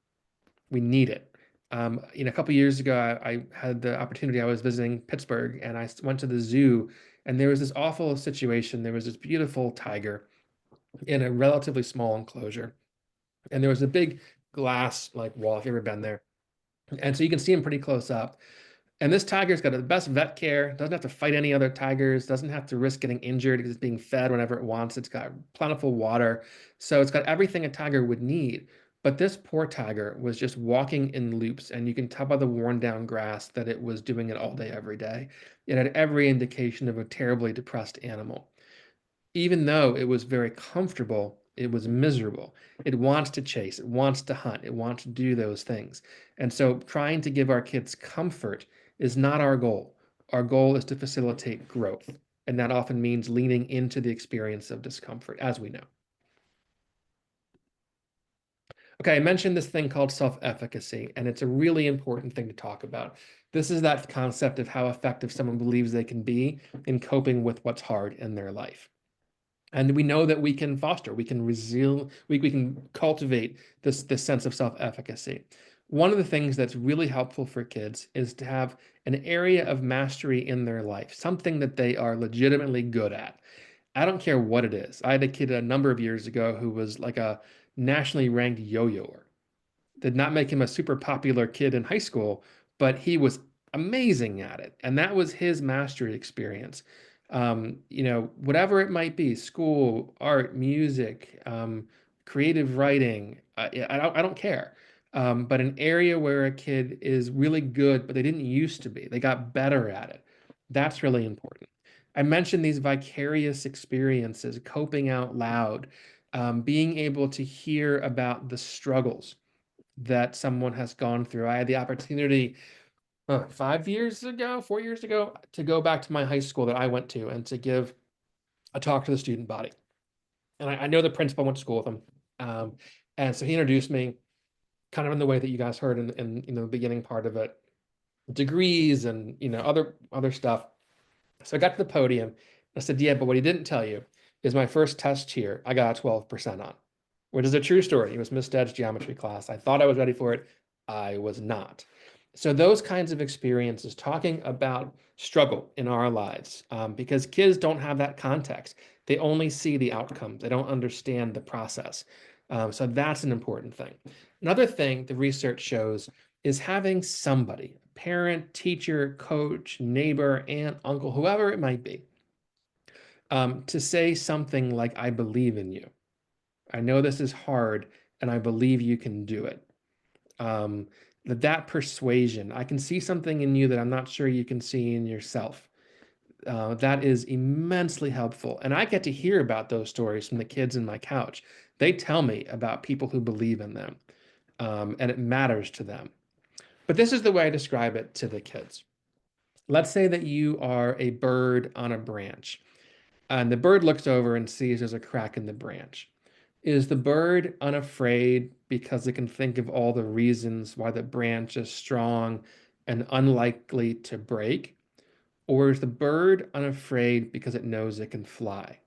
We need it. A couple years ago, I had the opportunity. I was visiting Pittsburgh, and I went to the zoo, and there was this awful situation. There was this beautiful tiger in a relatively small enclosure, and there was a big glass like wall. If you've ever been there, and so you can see him pretty close up. And this tiger's got the best vet care, doesn't have to fight any other tigers, doesn't have to risk getting injured because it's being fed whenever it wants. It's got plentiful water. So it's got everything a tiger would need. But this poor tiger was just walking in loops, and you can tell by the worn down grass that it was doing it all day, every day. It had every indication of a terribly depressed animal. Even though it was very comfortable, it was miserable. It wants to chase, it wants to hunt, it wants to do those things. And so trying to give our kids comfort is not our goal. Our goal is to facilitate growth. And that often means leaning into the experience of discomfort, as we know. Okay, I mentioned this thing called self-efficacy, and it's a really important thing to talk about. This is that concept of how effective someone believes they can be in coping with what's hard in their life. And we know that we can foster, we can we can cultivate this sense of self-efficacy. One of the things that's really helpful for kids is to have an area of mastery in their life, something that they are legitimately good at. I don't care what it is. I had a kid a number of years ago who was like a nationally ranked yo-yoer. Did not make him a super popular kid in high school, but he was amazing at it. And that was his mastery experience. Whatever it might be, school, art, music, creative writing, I don't care. But an area where a kid is really good, but they didn't used to be, they got better at it. That's really important. I mentioned these vicarious experiences, coping out loud, being able to hear about the struggles that someone has gone through. I had the opportunity 5 years ago, 4 years ago, to go back to my high school that I went to and to give a talk to the student body. And I know the principal, went to school with him. And so he introduced me kind of in the way that you guys heard in the beginning part of it. degrees and other stuff. So I got to the podium. I said, "Yeah, but what he didn't tell you is my first test here, I got a 12% on, which is a true story. It was Miss Stead's geometry class. I thought I was ready for it. I was not." So those kinds of experiences, talking about struggle in our lives, because kids don't have that context. They only see the outcomes. They don't understand the process. So that's an important thing. Another thing the research shows is having somebody, parent, teacher, coach, neighbor, aunt, uncle, whoever it might be, to say something like, "I believe in you. I know this is hard, and I believe you can do it." Um, that persuasion, "I can see something in you that I'm not sure you can see in yourself." That is immensely helpful. And I get to hear about those stories from the kids in my couch. They tell me about people who believe in them, and it matters to them. But this is the way I describe it to the kids. Let's say that you are a bird on a branch, and the bird looks over and sees there's a crack in the branch. Is the bird unafraid because it can think of all the reasons why the branch is strong and unlikely to break? Or is the bird unafraid because it knows it can fly?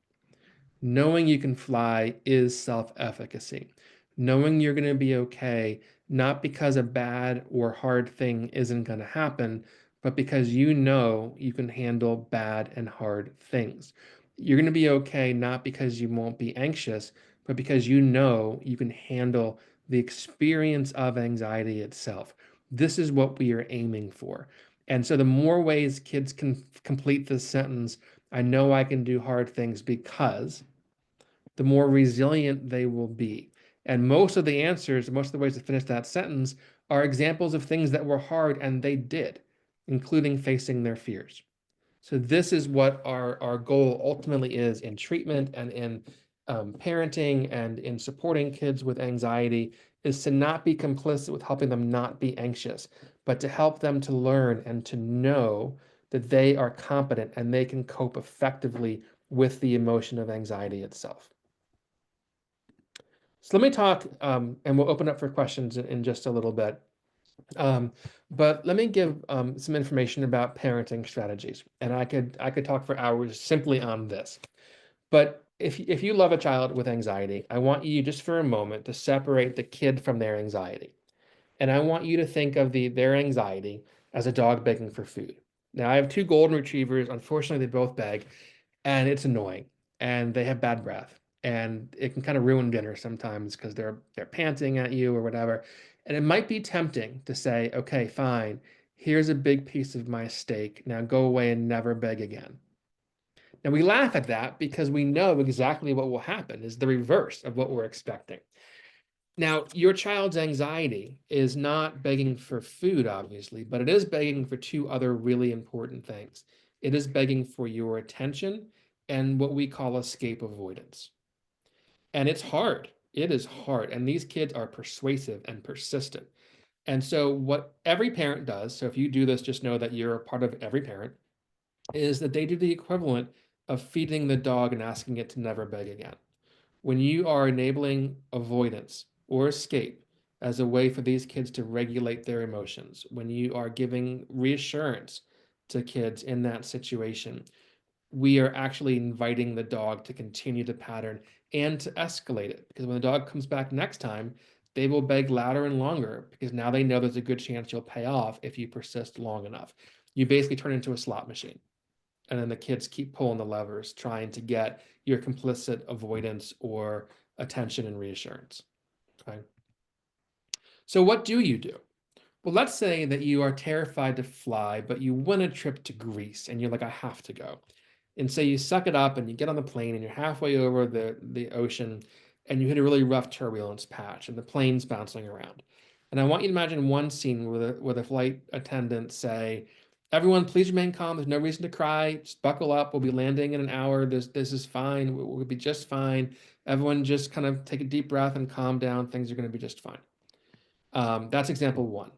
Knowing you can fly is self-efficacy. Knowing you're going to be okay, not because a bad or hard thing isn't going to happen, but because you know you can handle bad and hard things. You're going to be okay, not because you won't be anxious, but because you know you can handle the experience of anxiety itself. This is what we are aiming for. And so the more ways kids can complete this sentence, "I know I can do hard things because," the more resilient they will be. And most of the answers, most of the ways to finish that sentence are examples of things that were hard and they did, including facing their fears. So this is what our goal ultimately is in treatment and in parenting and in supporting kids with anxiety, is to not be complicit with helping them not be anxious, but to help them to learn and to know that they are competent and they can cope effectively with the emotion of anxiety itself. So let me talk, and we'll open up for questions in just a little bit. Um, but let me give some information about parenting strategies, and I could talk for hours simply on this. But if you love a child with anxiety, I want you just for a moment to separate the kid from their anxiety, and I want you to think of their anxiety as a dog begging for food. Now I have two golden retrievers. Unfortunately, they both beg, and it's annoying, and they have bad breath, and it can kind of ruin dinner sometimes because they're panting at you or whatever. And it might be tempting to say, "Okay, fine, here's a big piece of my steak. Now go away and never beg again." Now we laugh at that because we know exactly what will happen is the reverse of what we're expecting. Now, your child's anxiety is not begging for food, obviously, but it is begging for two other really important things. It is begging for your attention and what we call escape avoidance. And it's hard. It is hard. And these kids are persuasive and persistent. And so, what every parent does, so if you do this, just know that you're a part of every parent, is that they do the equivalent of feeding the dog and asking it to never beg again. When you are enabling avoidance or escape as a way for these kids to regulate their emotions, when you are giving reassurance to kids in that situation, we are actually inviting the dog to continue the pattern and to escalate it. Because when the dog comes back next time, they will beg louder and longer because now they know there's a good chance you'll pay off if you persist long enough. You basically turn into a slot machine. And then the kids keep pulling the levers, trying to get your complicit avoidance or attention and reassurance. Okay. So what do you do? Well, let's say that you are terrified to fly, but you win a trip to Greece and you're like, "I have to go." And so you suck it up and you get on the plane and you're halfway over the ocean and you hit a really rough turbulence patch and the plane's bouncing around. And I want you to imagine one scene where the flight attendants say, "Everyone, please remain calm. There's no reason to cry. Just buckle up. We'll be landing in an hour. This is fine. We'll be just fine. Everyone just kind of take a deep breath and calm down. Things are going to be just fine." That's example one.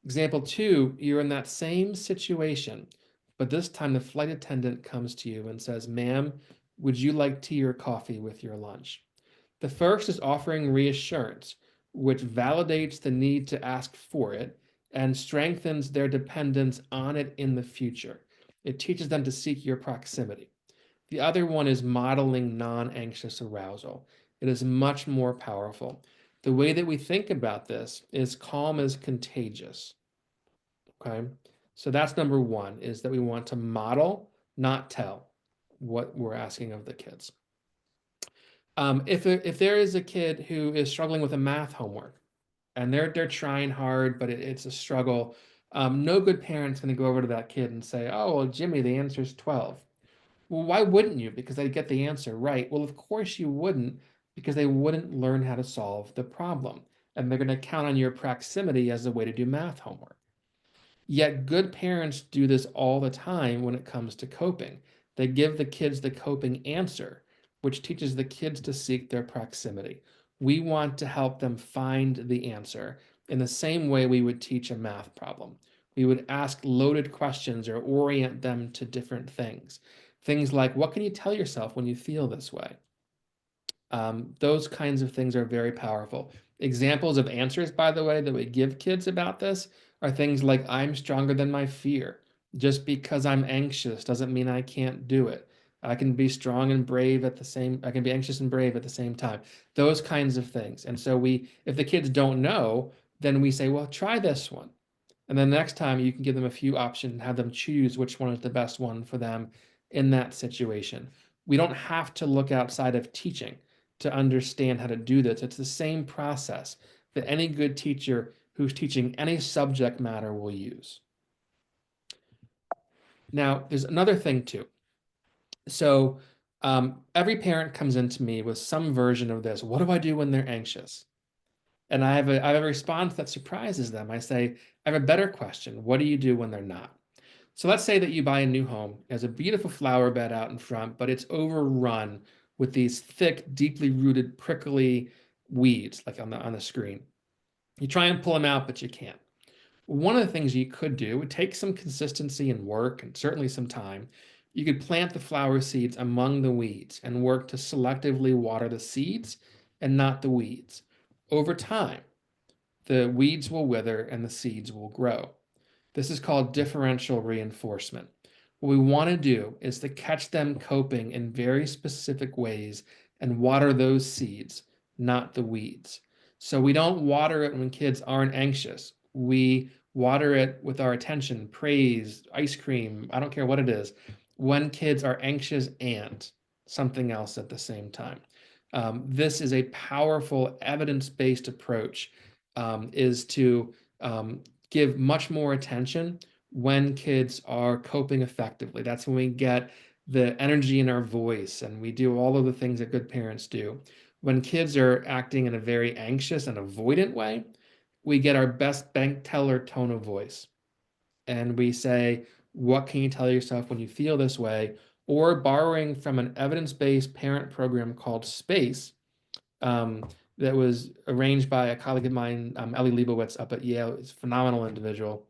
Example two, you're in that same situation, but this time the flight attendant comes to you and says, "Ma'am, would you like tea or coffee with your lunch?" The first is offering reassurance, which validates the need to ask for it and strengthens their dependence on it in the future. It teaches them to seek your proximity. The other one is modeling non-anxious arousal. It is much more powerful. The way that we think about this is calm is contagious. Okay. So that's number one, is that we want to model, not tell what we're asking of the kids. If there is a kid who is struggling with a math homework and they're trying hard, but it's a struggle, no good parent's going to go over to that kid and say, "Oh, well, Jimmy, the answer is 12." Well, why wouldn't you? Because they get the answer right. Well, of course you wouldn't, because they wouldn't learn how to solve the problem. And they're going to count on your proximity as a way to do math homework. Yet good parents do this all the time when it comes to coping. They give the kids the coping answer, which teaches the kids to seek their proximity. We want to help them find the answer in the same way we would teach a math problem. We would ask loaded questions or orient them to different things. Things like, what can you tell yourself when you feel this way? Those kinds of things are very powerful. Examples of answers, by the way, that we give kids about this are things like, I'm stronger than my fear. Just because I'm anxious doesn't mean I can't do it. I can be strong and brave at the same, I can be anxious and brave at the same time. Those kinds of things. And so if the kids don't know, then we say, well, try this one. And then next time you can give them a few options and have them choose which one is the best one for them in that situation. We don't have to look outside of teaching to understand how to do this. It's the same process that any good teacher who's teaching any subject matter will use. Now, there's another thing too. So every parent comes into me with some version of this. What do I do when they're anxious? And I have a response that surprises them. I say, I have a better question. What do you do when they're not? So let's say that you buy a new home. It has a beautiful flower bed out in front, but it's overrun with these thick, deeply rooted, prickly weeds, like on the screen. You try and pull them out, but you can't. One of the things you could do would take some consistency and work, and certainly some time. You could plant the flower seeds among the weeds and work to selectively water the seeds and not the weeds. Over time, the weeds will wither and the seeds will grow. This is called differential reinforcement. What we want to do is to catch them coping in very specific ways and water those seeds, not the weeds. So we don't water it when kids aren't anxious. We water it with our attention, praise, ice cream, I don't care what it is, when kids are anxious and something else at the same time. This is a powerful evidence-based approach, is to give much more attention when kids are coping effectively. That's when we get the energy in our voice and we do all of the things that good parents do. When kids are acting in a very anxious and avoidant way, we get our best bank teller tone of voice. And we say, what can you tell yourself when you feel this way? Or borrowing from an evidence-based parent program called SPACE, that was arranged by a colleague of mine, Ellie Leibowitz up at Yale. It's a phenomenal individual.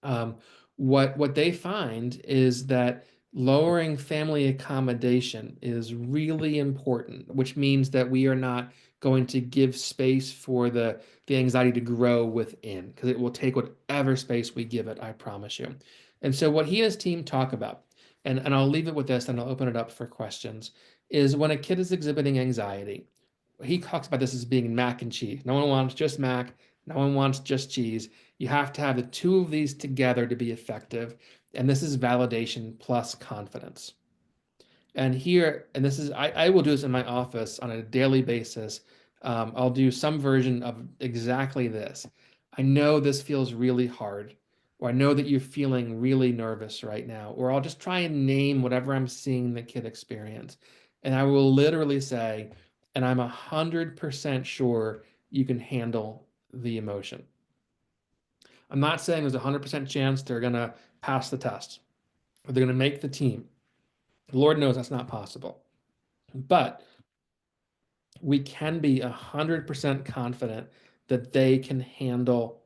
Um, what they find is that lowering family accommodation is really important, which means that we are not going to give space for the anxiety to grow within, because it will take whatever space we give it, I promise you. And so what he and his team talk about, and I'll leave it with this and I'll open it up for questions, is when a kid is exhibiting anxiety, he talks about this as being mac and cheese. No one wants just mac, no one wants just cheese. You have to have the two of these together to be effective. And this is validation plus confidence. And here, and this is, I will do this in my office on a daily basis. I'll do some version of exactly this. I know this feels really hard, or I know that you're feeling really nervous right now, or I'll just try and name whatever I'm seeing the kid experience. And I will literally say, and I'm 100% sure you can handle the emotion. I'm not saying there's a 100% chance they're going to pass the test or they're going to make the team. Lord knows that's not possible. But we can be 100% confident that they can handle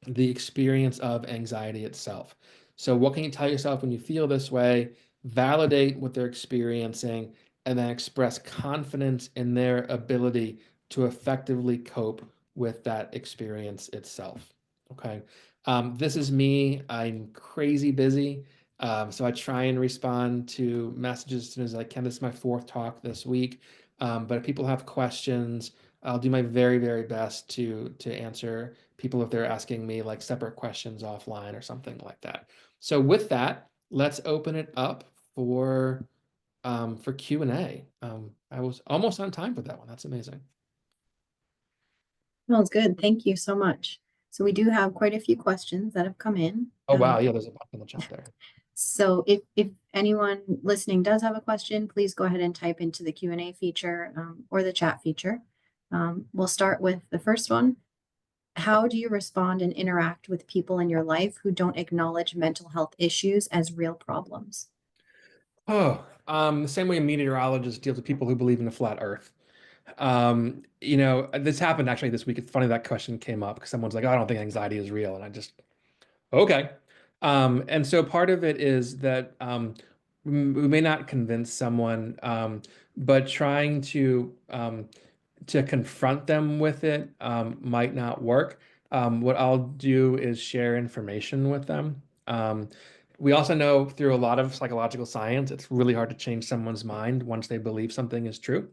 the experience of anxiety itself. So, what can you tell yourself when you feel this way? Validate what they're experiencing and then express confidence in their ability to effectively cope with that experience itself. Okay. This is me. I'm crazy busy. So I try and respond to messages as soon as I can. This is my fourth talk this week. But if people have questions, I'll do my very, very best to answer people if they're asking me like separate questions offline or something like that. So with that, let's open it up for Q&A. I was almost on time for that one. That's amazing. Sounds good. Thank you so much. So we do have quite a few questions that have come in. Oh wow, yeah, there's a bunch in the chat there. So if anyone listening does have a question, please go ahead and type into the Q&A feature or the chat feature. We'll start with the first one. How do you respond and interact with people in your life who don't acknowledge mental health issues as real problems? Oh, the same way a meteorologist deals with people who believe in a flat Earth. This happened actually this week. It's funny that question came up because someone's like, "Oh, I don't think anxiety is real," and I just, okay. And so part of it is that we may not convince someone, but trying to confront them with it might not work. What I'll do is share information with them. We also know through a lot of psychological science, it's really hard to change someone's mind once they believe something is true.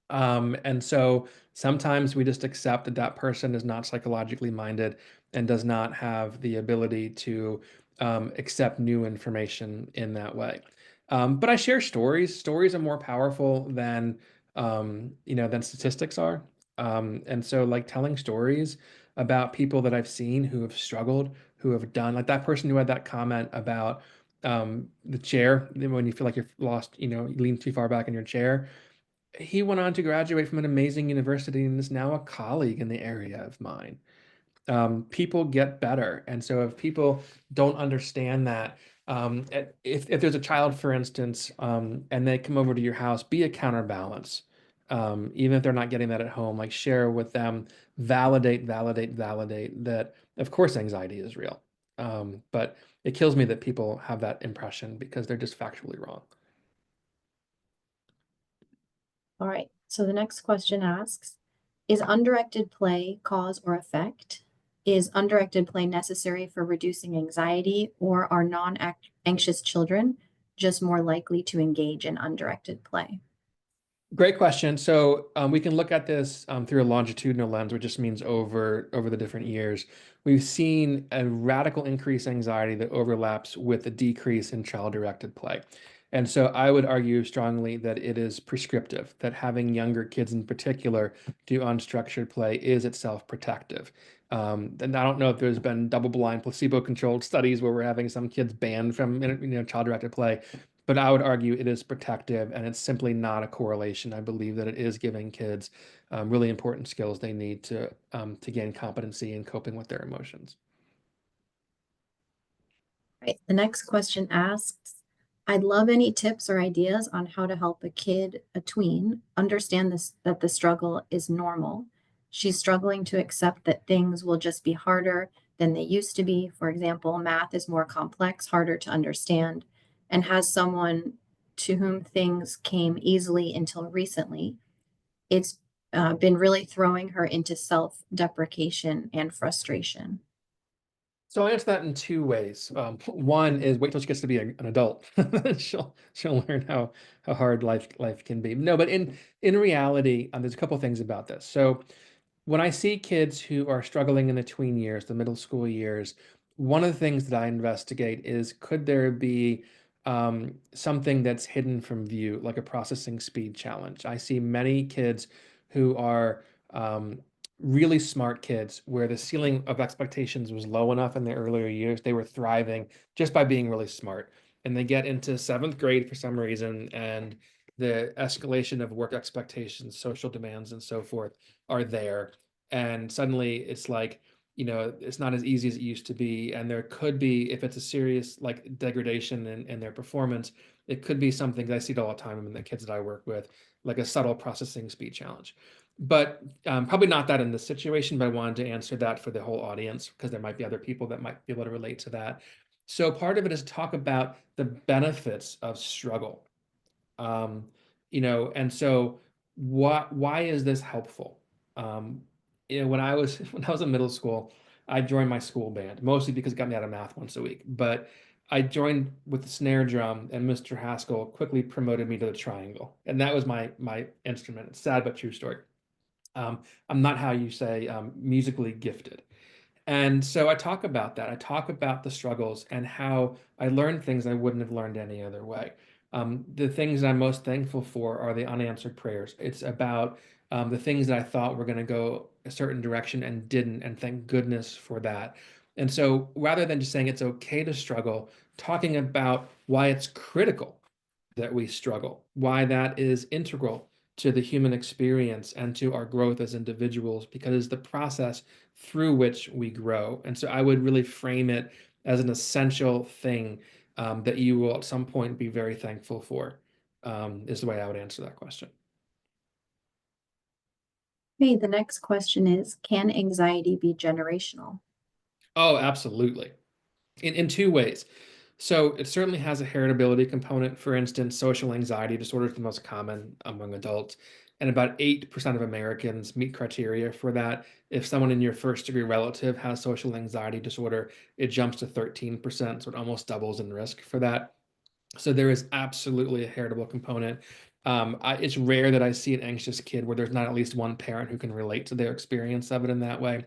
And so sometimes we just accept that that person is not psychologically minded and does not have the ability to accept new information in that way. But I share stories. Stories are more powerful than statistics are. And so like telling stories about people that I've seen who have struggled, who have done, like that person who had that comment about the chair, when you feel like you're lost, you lean too far back in your chair. He went on to graduate from an amazing university and is now a colleague in the area of mine. People get better. And so if people don't understand that, if there's a child, for instance, and they come over to your house, be a counterbalance. Even if they're not getting that at home, like share with them, validate that, of course, anxiety is real. But it kills me that people have that impression because they're just factually wrong. All right. So the next question asks, is undirected play cause or effect? Is undirected play necessary for reducing anxiety, or are non-anxious children just more likely to engage in undirected play? Great question. So we can look at this through a longitudinal lens, which just means over the different years. We've seen a radical increase in anxiety that overlaps with a decrease in child-directed play. And so I would argue strongly that it is prescriptive, that having younger kids in particular do unstructured play is itself protective. And I don't know if there's been double-blind, placebo-controlled studies where we're having some kids banned from child-directed play, but I would argue it is protective and it's simply not a correlation. I believe that it is giving kids really important skills they need to gain competency in coping with their emotions. Right. The next question asks, I'd love any tips or ideas on how to help a kid, a tween, understand this that the struggle is normal. She's struggling to accept that things will just be harder than they used to be. For example, math is more complex, harder to understand, and has someone to whom things came easily until recently. It's been really throwing her into self-deprecation and frustration. So I answer that in two ways. One is wait till she gets to be an adult. She'll learn how hard life can be. No, but in reality, there's a couple things about this. So when I see kids who are struggling in the tween years, the middle school years, one of the things that I investigate is could there be something that's hidden from view, like a processing speed challenge? I see many kids who are really smart kids where the ceiling of expectations was low enough in their earlier years. They were thriving just by being really smart. And they get into seventh grade for some reason, and the escalation of work expectations, social demands, and so forth are there. And suddenly it's like, it's not as easy as it used to be. And there could be, if it's a serious like degradation in their performance, it could be something that I see it all the time in the kids that I work with, like a subtle processing speed challenge. But probably not that in this situation, but I wanted to answer that for the whole audience because there might be other people that might be able to relate to that. So part of it is talk about the benefits of struggle. Um, and so why is this helpful? When I was when I was in middle school, I joined my school band, mostly because it got me out of math once a week. But I joined with the snare drum, and Mr. Haskell quickly promoted me to the triangle, and that was my instrument. It's sad but true story. Um, I'm not how you say musically gifted. And so I talk about that. I talk about the struggles and how I learned things I wouldn't have learned any other way. The things that I'm most thankful for are the unanswered prayers. It's about the things that I thought were going to go a certain direction and didn't, and thank goodness for that. And so rather than just saying it's okay to struggle, talking about why it's critical that we struggle, why that is integral to the human experience and to our growth as individuals, because it's the process through which we grow. And so I would really frame it as an essential thing that you will at some point be very thankful for, is the way I would answer that question. Okay, the next question is, can anxiety be generational? Oh, absolutely. In two ways. So it certainly has a heritability component. For instance, social anxiety disorder is the most common among adults, and about 8% of Americans meet criteria for that. If someone in your first degree relative has social anxiety disorder, it jumps to 13%, so it almost doubles in risk for that. So there is absolutely a heritable component. It's rare that I see an anxious kid where there's not at least one parent who can relate to their experience of it in that way.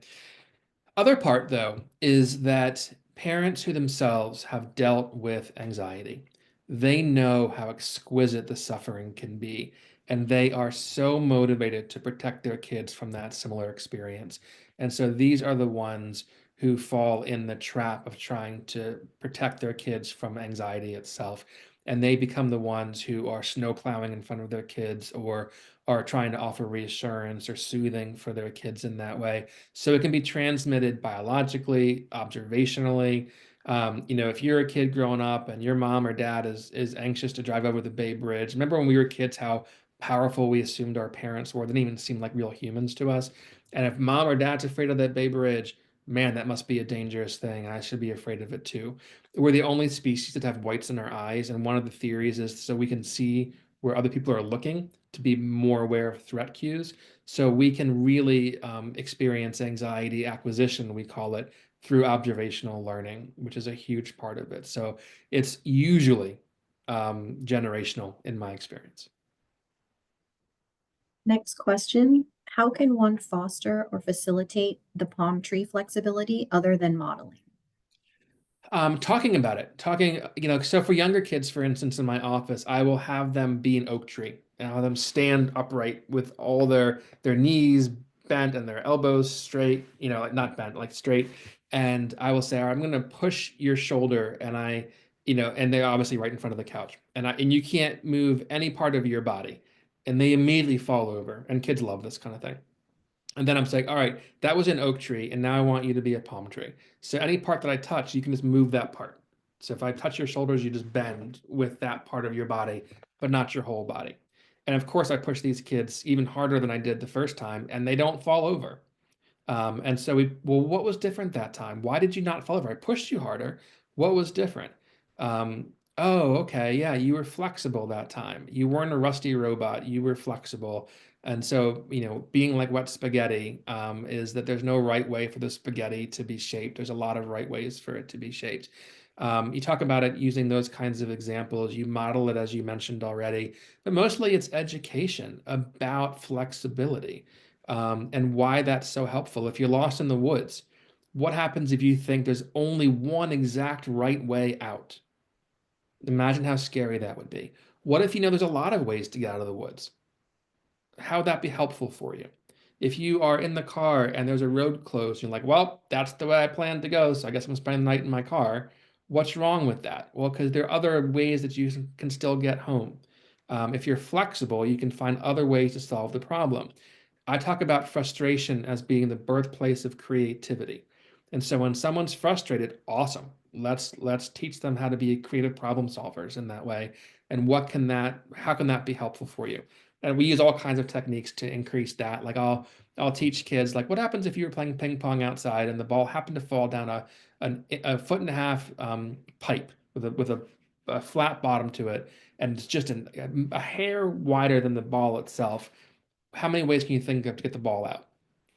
Other part, though, is that parents who themselves have dealt with anxiety, they know how exquisite the suffering can be, and they are so motivated to protect their kids from that similar experience. And so these are the ones who fall in the trap of trying to protect their kids from anxiety itself. And they become the ones who are snow plowing in front of their kids or are trying to offer reassurance or soothing for their kids in that way. So it can be transmitted biologically, observationally. If you're a kid growing up and your mom or dad is anxious to drive over the Bay Bridge, remember when we were kids how powerful we assumed our parents were? They didn't even seem like real humans to us. And if mom or dad's afraid of that Bay Bridge, man, that must be a dangerous thing. I should be afraid of it too. We're the only species that have whites in our eyes, and one of the theories is so we can see where other people are looking to be more aware of threat cues. So we can really experience anxiety acquisition, we call it, through observational learning, which is a huge part of it. So it's usually generational in my experience. Next question, how can one foster or facilitate the palm tree flexibility other than modeling? Talking about it, so for younger kids, for instance, in my office, I will have them be an oak tree and I'll have them stand upright with all their knees bent and their elbows straight, like not bent, like straight. And I will say, all right, I'm going to push your shoulder, and they're obviously right in front of the couch, and you can't move any part of your body, and they immediately fall over. And kids love this kind of thing. And then I'm saying, all right, that was an oak tree, and now I want you to be a palm tree. So any part that I touch, you can just move that part. So if I touch your shoulders, you just bend with that part of your body, but not your whole body. And of course, I push these kids even harder than I did the first time, and they don't fall over. And so well, what was different that time? Why did you not fall over? I pushed you harder. What was different? Oh, okay. Yeah, you were flexible that time. You weren't a rusty robot. You were flexible. And so, being like wet spaghetti, is that there's no right way for the spaghetti to be shaped. There's a lot of right ways for it to be shaped. You talk about it using those kinds of examples. You model it, as you mentioned already, but mostly it's education about flexibility, and why that's so helpful. If you're lost in the woods, what happens if you think there's only one exact right way out? Imagine how scary that would be. What if you know there's a lot of ways to get out of the woods? How would that be helpful for you? If you are in the car and there's a road closed, you're like, well, that's the way I planned to go, so I guess I'm gonna spend the night in my car. What's wrong with that? Well, because there are other ways that you can still get home. If you're flexible, you can find other ways to solve the problem. I talk about frustration as being the birthplace of creativity. And so when someone's frustrated, awesome. Let's teach them how to be creative problem solvers in that way. And how can that be helpful for you? And we use all kinds of techniques to increase that. Like I'll teach kids, like, what happens if you were playing ping pong outside and the ball happened to fall down a foot and a half pipe with a flat bottom to it, and it's just a hair wider than the ball itself. How many ways can you think of to get the ball out?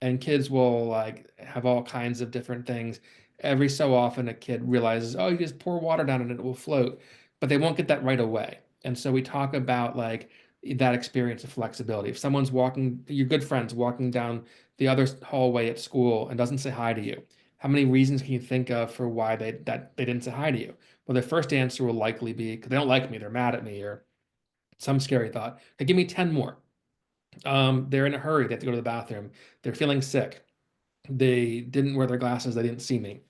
and kids will like have all kinds of different things. Every so often, a kid realizes, oh, you just pour water down and it will float, but they won't get that right away. And so we talk about like that experience of flexibility. If someone's walking, your good friend's walking down the other hallway at school and doesn't say hi to you, how many reasons can you think of for why they didn't say hi to you? Well, their first answer will likely be because they don't like me, they're mad at me, or some scary thought. Okay, give me 10 more. They're in a hurry, they have to go to the bathroom, they're feeling sick, they didn't wear their glasses, they didn't see me.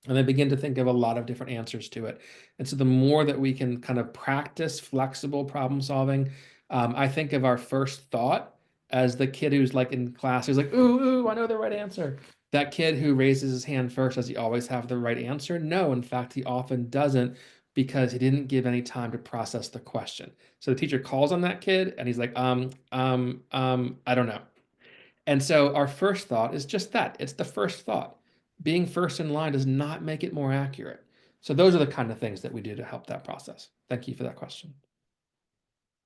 And they begin to think of a lot of different answers to it. And so the more that we can kind of practice flexible problem solving, I think of our first thought as the kid who's like in class, who's like, ooh, ooh, I know the right answer. That kid who raises his hand first, does he always have the right answer? No, in fact, he often doesn't because he didn't give any time to process the question. So the teacher calls on that kid and he's like, I don't know. And so our first thought is just that. It's the first thought. Being first in line does not make it more accurate. So those are the kind of things that we do to help that process. Thank you for that question.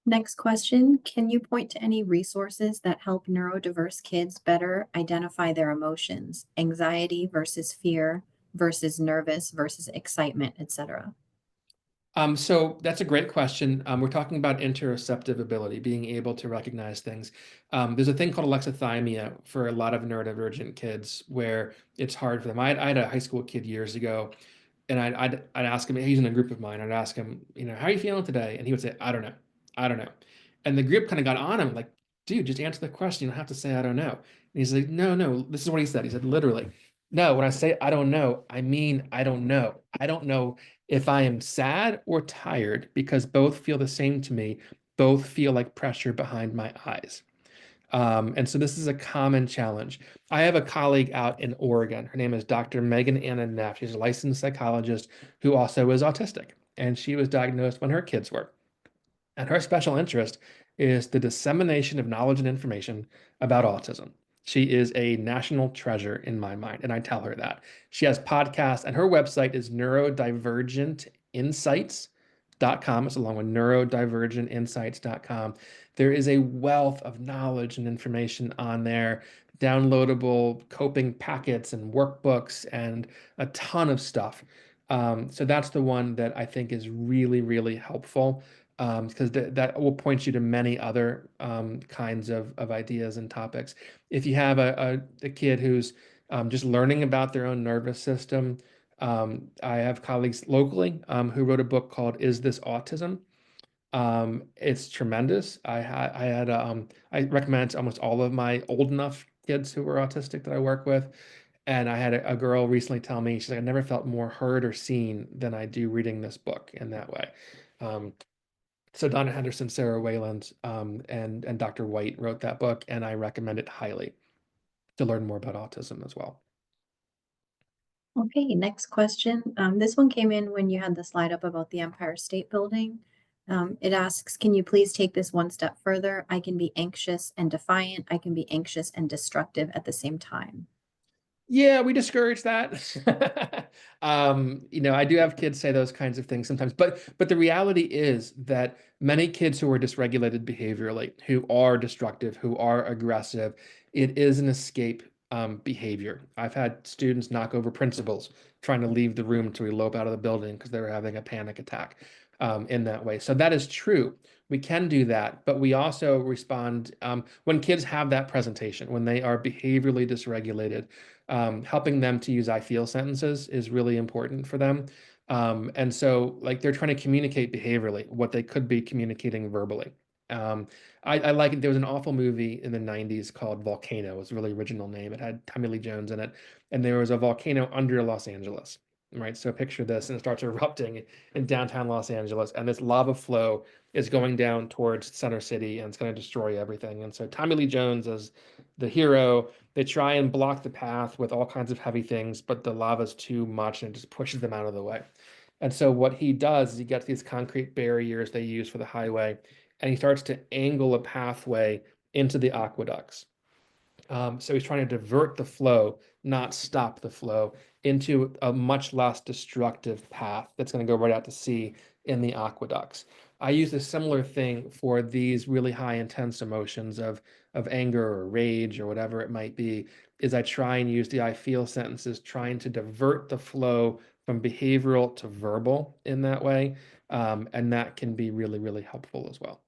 Next question, can you point to any resources that help neurodiverse kids better identify their emotions, anxiety versus fear versus nervous versus excitement, etc.? So that's a great question. We're talking about interoceptive ability, being able to recognize things. There's a thing called alexithymia for a lot of neurodivergent kids where it's hard for them. I had a high school kid years ago, and I'd ask him, he's in a group of mine, I'd ask him, how are you feeling today? And he would say, I don't know. I don't know. And the group kind of got on him, like, dude, just answer the question. You don't have to say, I don't know. And he's like, no, no, this is what he said. He said, literally, no, when I say I don't know, I mean I don't know. I don't know if I am sad or tired because both feel the same to me. Both feel like pressure behind my eyes. And so this is a common challenge. I have a colleague out in Oregon. Her name is Dr. Megan Anna Neff. She's a licensed psychologist who also is autistic. And she was diagnosed when her kids were. And her special interest is the dissemination of knowledge and information about autism. She is a national treasure in my mind, and I tell her that. She has podcasts, and her website is neurodivergentinsights.com. It's along with neurodivergentinsights.com. There is a wealth of knowledge and information on there, downloadable coping packets and workbooks, and a ton of stuff. So that's the one that I think is really, really helpful because that will point you to many other kinds of ideas and topics. If you have a kid who's just learning about their own nervous system, I have colleagues locally who wrote a book called "Is This Autism?" It's tremendous. I recommend it to almost all of my old enough kids who are autistic that I work with. And I had a girl recently tell me, she's like, I never felt more heard or seen than I do reading this book in that way. Um, so Donna Henderson, Sarah Wayland, and Dr. White wrote that book, and I recommend it highly to learn more about autism as well. Okay, next question. This one came in when you had the slide up about the Empire State Building. It asks, can you please take this one step further? I can be anxious and defiant. I can be anxious and destructive at the same time. Yeah, we discourage that. I do have kids say those kinds of things sometimes, but the reality is that many kids who are dysregulated behaviorally, who are destructive, who are aggressive, it is an escape behavior. I've had students knock over principals trying to leave the room to elope out of the building because they were having a panic attack in that way. So that is true. We can do that, but we also respond when kids have that presentation, when they are behaviorally dysregulated, helping them to use I feel sentences is really important for them. And so, like, they're trying to communicate behaviorally what they could be communicating verbally. I like it. There was an awful movie in the 90s called Volcano. It was a really original name. It had Tommy Lee Jones in it. And there was a volcano under Los Angeles, right? So picture this, and it starts erupting in downtown Los Angeles, and this lava flow is going down towards Center City, and it's going to destroy everything. And so Tommy Lee Jones as the hero, they try and block the path with all kinds of heavy things, but the lava's too much and it just pushes them out of the way. And so what he does is he gets these concrete barriers they use for the highway, and he starts to angle a pathway into the aqueducts. So he's trying to divert the flow, not stop the flow, into a much less destructive path that's going to go right out to sea in the aqueducts. I use a similar thing for these really high intense emotions of anger or rage or whatever it might be, is I try and use the I feel sentences, trying to divert the flow from behavioral to verbal in that way. And that can be really, really helpful as well.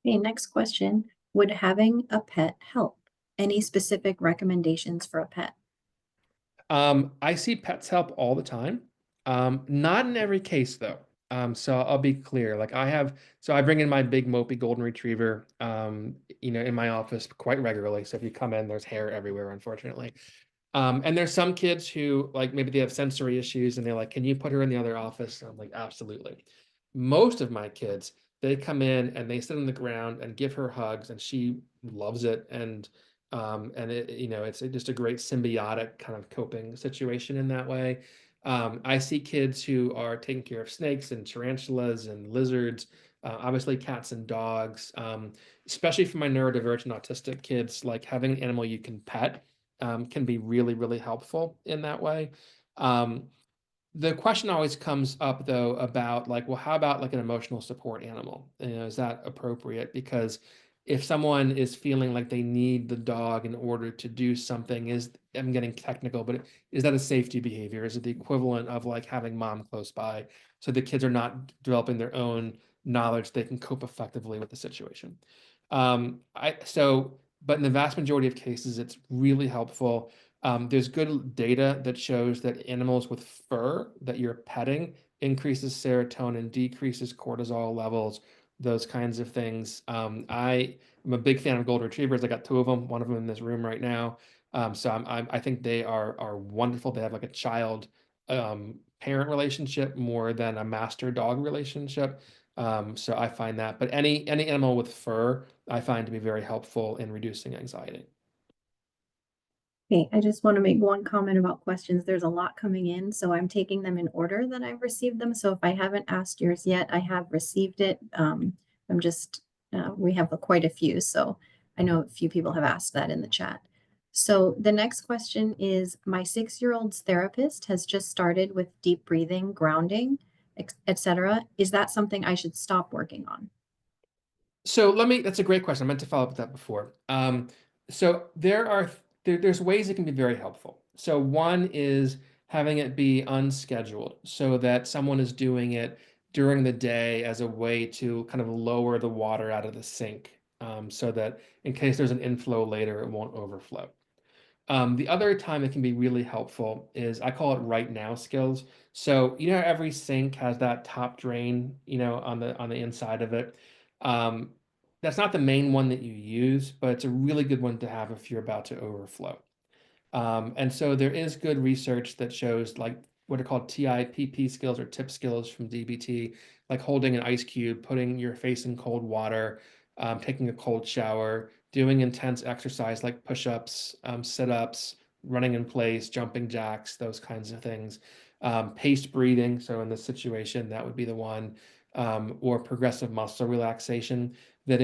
Okay, next question. Would having a pet help? Any specific recommendations for a pet? I see pets help all the time. Not in every case though. So I'll be clear. Like so I bring in my big mopey golden retriever, in my office quite regularly. So if you come in, there's hair everywhere, unfortunately. And there's some kids who like maybe they have sensory issues and they're like, can you put her in the other office? And I'm like, absolutely. Most of my kids, they come in and they sit on the ground and give her hugs and she loves it. And it's just a great symbiotic kind of coping situation in that way. I see kids who are taking care of snakes and tarantulas and lizards, obviously cats and dogs, especially for my neurodivergent autistic kids, like having an animal you can pet can be really, really helpful in that way. Um, the question always comes up though about like, well, how about like an emotional support animal? Is that appropriate? Because if someone is feeling like they need the dog in order to do something, I'm getting technical, but is that a safety behavior? Is it the equivalent of like having mom close by so the kids are not developing their own knowledge they can cope effectively with the situation? But in the vast majority of cases, it's really helpful. There's good data that shows that animals with fur that you're petting increases serotonin, decreases cortisol levels, those kinds of things. I am a big fan of golden retrievers. I got two of them, one of them in this room right now. I think they are wonderful. They have like a child parent relationship more than a master dog relationship. So I find that, but any animal with fur, I find to be very helpful in reducing anxiety. Okay, I just want to make one comment about questions. There's a lot coming in, so I'm taking them in order that I've received them. So if I haven't asked yours yet, I have received it. I'm just, we have quite a few, so I know a few people have asked that in the chat. So the next question is, my 6-year-old's therapist has just started with deep breathing, grounding, etc. Is that something I should stop working on? That's a great question. I meant to follow up with that before. So there's ways it can be very helpful. So one is having it be unscheduled so that someone is doing it during the day as a way to kind of lower the water out of the sink, so that in case there's an inflow later, it won't overflow. The other time it can be really helpful is I call it right now skills. So every sink has that top drain, on the inside of it. Um, that's not the main one that you use, but it's a really good one to have if you're about to overflow. And so there is good research that shows like what are called TIPP skills or tip skills from DBT, like holding an ice cube, putting your face in cold water, taking a cold shower, doing intense exercise like push-ups, sit-ups, running in place, jumping jacks, those kinds of things. Paced breathing, so in this situation, that would be the one, or progressive muscle relaxation. That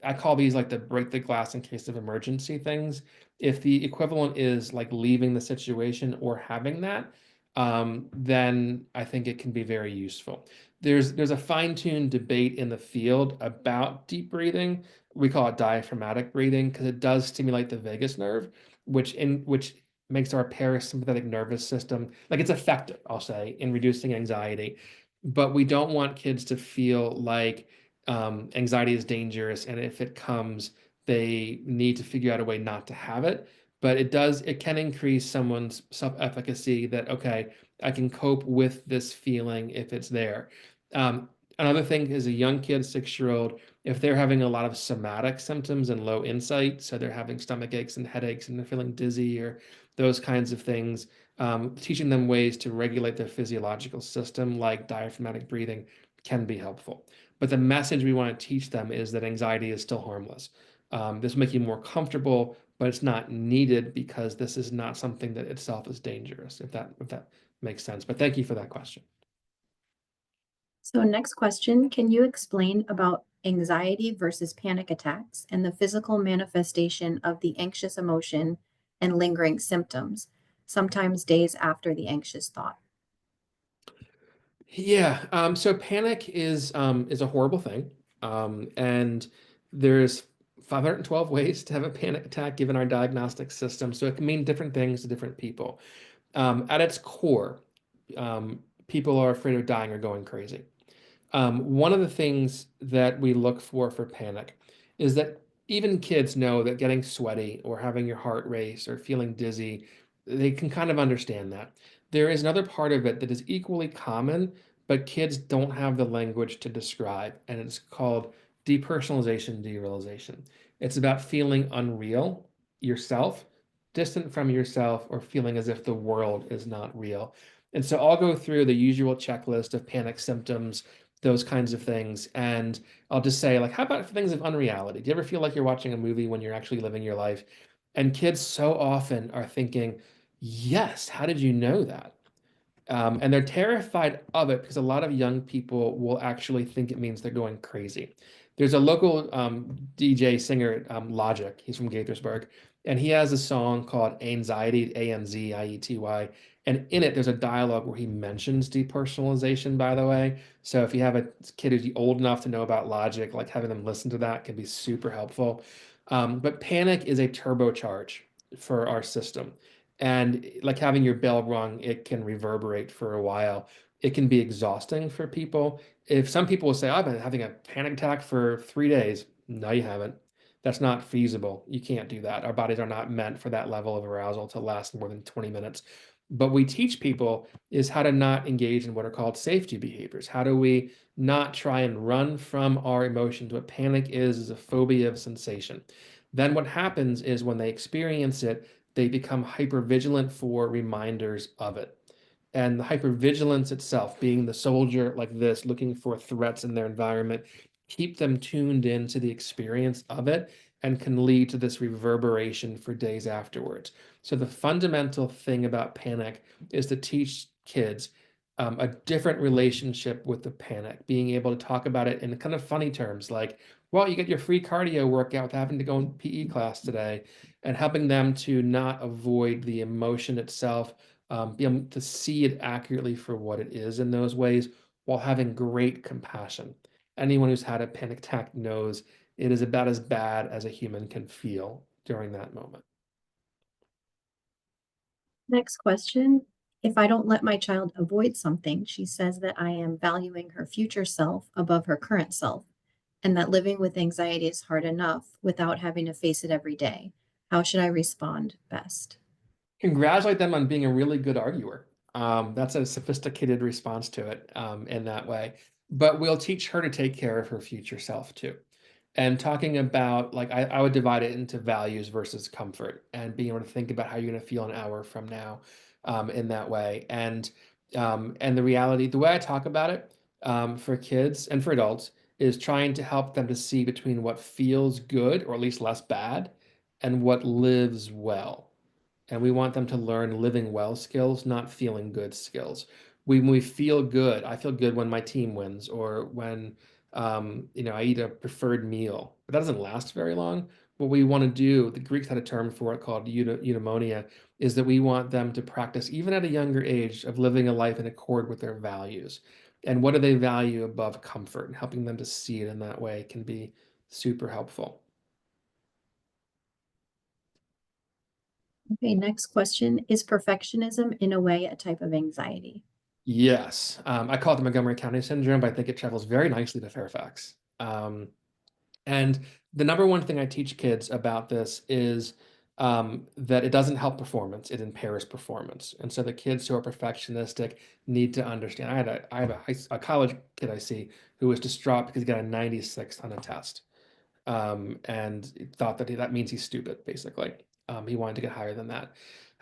I call these like the break the glass in case of emergency things. If the equivalent is like leaving the situation or having that, then I think it can be very useful. There's a fine-tuned debate in the field about deep breathing. We call it diaphragmatic breathing because it does stimulate the vagus nerve, which makes our parasympathetic nervous system like it's effective, I'll say, in reducing anxiety. But we don't want kids to feel like anxiety is dangerous, and if it comes, they need to figure out a way not to have it. But it can increase someone's self-efficacy that, okay, I can cope with this feeling if it's there. Um, Another thing is a young kid, 6-year-old, if they're having a lot of somatic symptoms and low insight, so they're having stomach aches and headaches and they're feeling dizzy or those kinds of things, teaching them ways to regulate their physiological system, like diaphragmatic breathing, can be helpful. But the message we want to teach them is that anxiety is still harmless. This will make you more comfortable, but it's not needed because this is not something that itself is dangerous, if that makes sense. But thank you for that question. So next question, can you explain about anxiety versus panic attacks and the physical manifestation of the anxious emotion and lingering symptoms, sometimes days after the anxious thought? Yeah, so panic is a horrible thing. And there's 512 ways to have a panic attack given our diagnostic system. So it can mean different things to different people. At its core, people are afraid of dying or going crazy. One of the things that we look for panic is that even kids know that getting sweaty or having your heart race or feeling dizzy, they can kind of understand that. There is another part of it that is equally common, but kids don't have the language to describe, and it's called depersonalization, derealization. It's about feeling unreal yourself, distant from yourself, or feeling as if the world is not real. And so I'll go through the usual checklist of panic symptoms, those kinds of things. And I'll just say, like, how about things of unreality? Do you ever feel like you're watching a movie when you're actually living your life? And kids so often are thinking, yes, how did you know that? And they're terrified of it because a lot of young people will actually think it means they're going crazy. There's a local DJ singer, Logic. He's from Gaithersburg, and he has a song called Anxiety, Anxiety. And in it, there's a dialogue where he mentions depersonalization, by the way. So if you have a kid who's old enough to know about Logic, like having them listen to that can be super helpful. But panic is a turbocharge for our system. And like having your bell rung, it can reverberate for a while. It can be exhausting for people. If some people will say, I've been having a panic attack for 3 days. No, you haven't. That's not feasible. You can't do that. Our bodies are not meant for that level of arousal to last more than 20 minutes. But we teach people is how to not engage in what are called safety behaviors. How do we not try and run from our emotions? What panic is a phobia of sensation. Then what happens is when they experience it, they become hypervigilant for reminders of it. And the hypervigilance itself, being the soldier like this, looking for threats in their environment, keep them tuned into the experience of it and can lead to this reverberation for days afterwards. So the fundamental thing about panic is to teach kids a different relationship with the panic, being able to talk about it in kind of funny terms like, well, you get your free cardio workout without having to go in PE class today, and helping them to not avoid the emotion itself, be able to see it accurately for what it is in those ways while having great compassion. Anyone who's had a panic attack knows it is about as bad as a human can feel during that moment. Next question. If I don't let my child avoid something, she says that I am valuing her future self above her current self, and that living with anxiety is hard enough without having to face it every day. How should I respond best? Congratulate them on being a really good arguer. That's a sophisticated response to it in that way. But we'll teach her to take care of her future self too. And talking about, like, I would divide it into values versus comfort and being able to think about how you're going to feel an hour from now in that way. And the reality, the way I talk about it for kids and for adults is trying to help them to see between what feels good or at least less bad and what lives well, and we want them to learn living well skills, not feeling good skills. When we feel good, I feel good when my team wins or when I eat a preferred meal. But that doesn't last very long. What we want to do, the Greeks had a term for it called eudaimonia, is that we want them to practice, even at a younger age, of living a life in accord with their values. And what do they value above comfort? And helping them to see it in that way can be super helpful. Okay, next question. Is perfectionism in a way a type of anxiety? Yes, I call it the Montgomery County syndrome, but I think it travels very nicely to Fairfax. And the number one thing I teach kids about this is that it doesn't help performance; it impairs performance. And so the kids who are perfectionistic need to understand. I have a college kid I see who was distraught because he got a 96 on a test, and thought that that means he's stupid, basically. He wanted to get higher than that.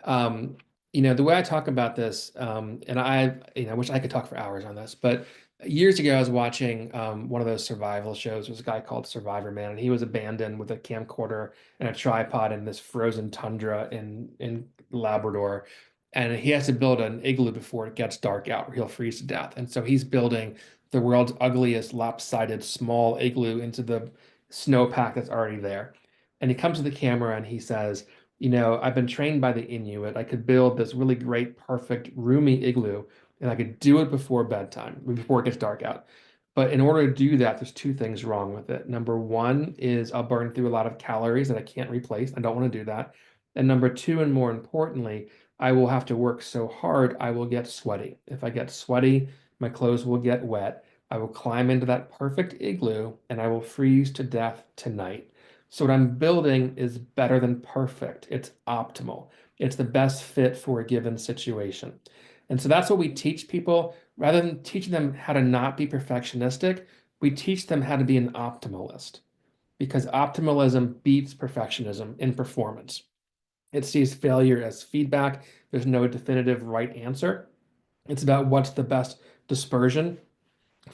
Um, the way I talk about this, and I wish I could talk for hours on this, but years ago I was watching one of those survival shows. There was a guy called Survivor Man, and he was abandoned with a camcorder and a tripod in this frozen tundra in Labrador. And he has to build an igloo before it gets dark out, or he'll freeze to death. And so he's building the world's ugliest lopsided small igloo into the snowpack that's already there. And he comes to the camera and he says, I've been trained by the Inuit. I could build this really great, perfect, roomy igloo and I could do it before bedtime, before it gets dark out. But in order to do that, there's two things wrong with it. Number one is I'll burn through a lot of calories that I can't replace. I don't want to do that. And number two, and more importantly, I will have to work so hard, I will get sweaty. If I get sweaty, my clothes will get wet. I will climb into that perfect igloo and I will freeze to death tonight. So what I'm building is better than perfect. It's optimal. It's the best fit for a given situation. And so that's what we teach people. Rather than teaching them how to not be perfectionistic, we teach them how to be an optimalist because optimalism beats perfectionism in performance. It sees failure as feedback. There's no definitive right answer. It's about what's the best dispersion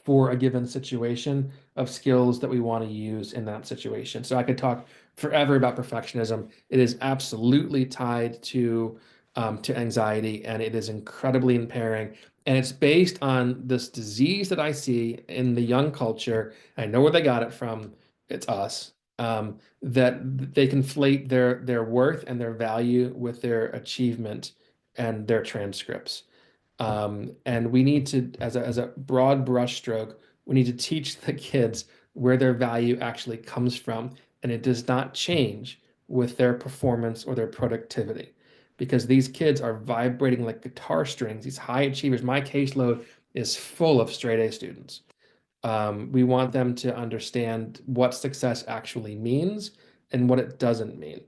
for a given situation of skills that we want to use in that situation. So I could talk forever about perfectionism. It is absolutely tied to anxiety, and it is incredibly impairing. And it's based on this disease that I see in the young culture. I know where they got it from. It's us. That they conflate their worth and their value with their achievement and their transcripts. And we need to, as a broad brushstroke, we need to teach the kids where their value actually comes from. And it does not change with their performance or their productivity because these kids are vibrating like guitar strings, these high achievers. My caseload is full of straight A students. We want them to understand what success actually means and what it doesn't mean,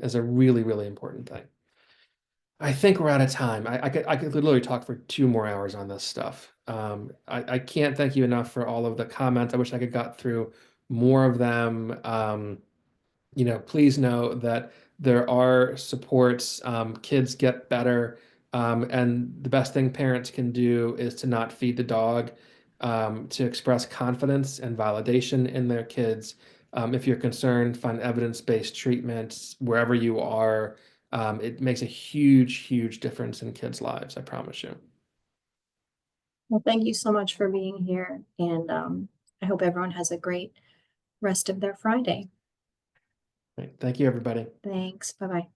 is a really, really important thing. I think we're out of time. I could literally talk for 2 more hours on this stuff. I can't thank you enough for all of the comments. I wish I could got through more of them. Please know that there are supports. Kids get better. And the best thing parents can do is to not feed the dog, to express confidence and validation in their kids. If you're concerned, find evidence-based treatments wherever you are. It makes a huge, huge difference in kids' lives, I promise you. Well, thank you so much for being here, and I hope everyone has a great rest of their Friday. Right. Thank you, everybody. Thanks. Bye-bye.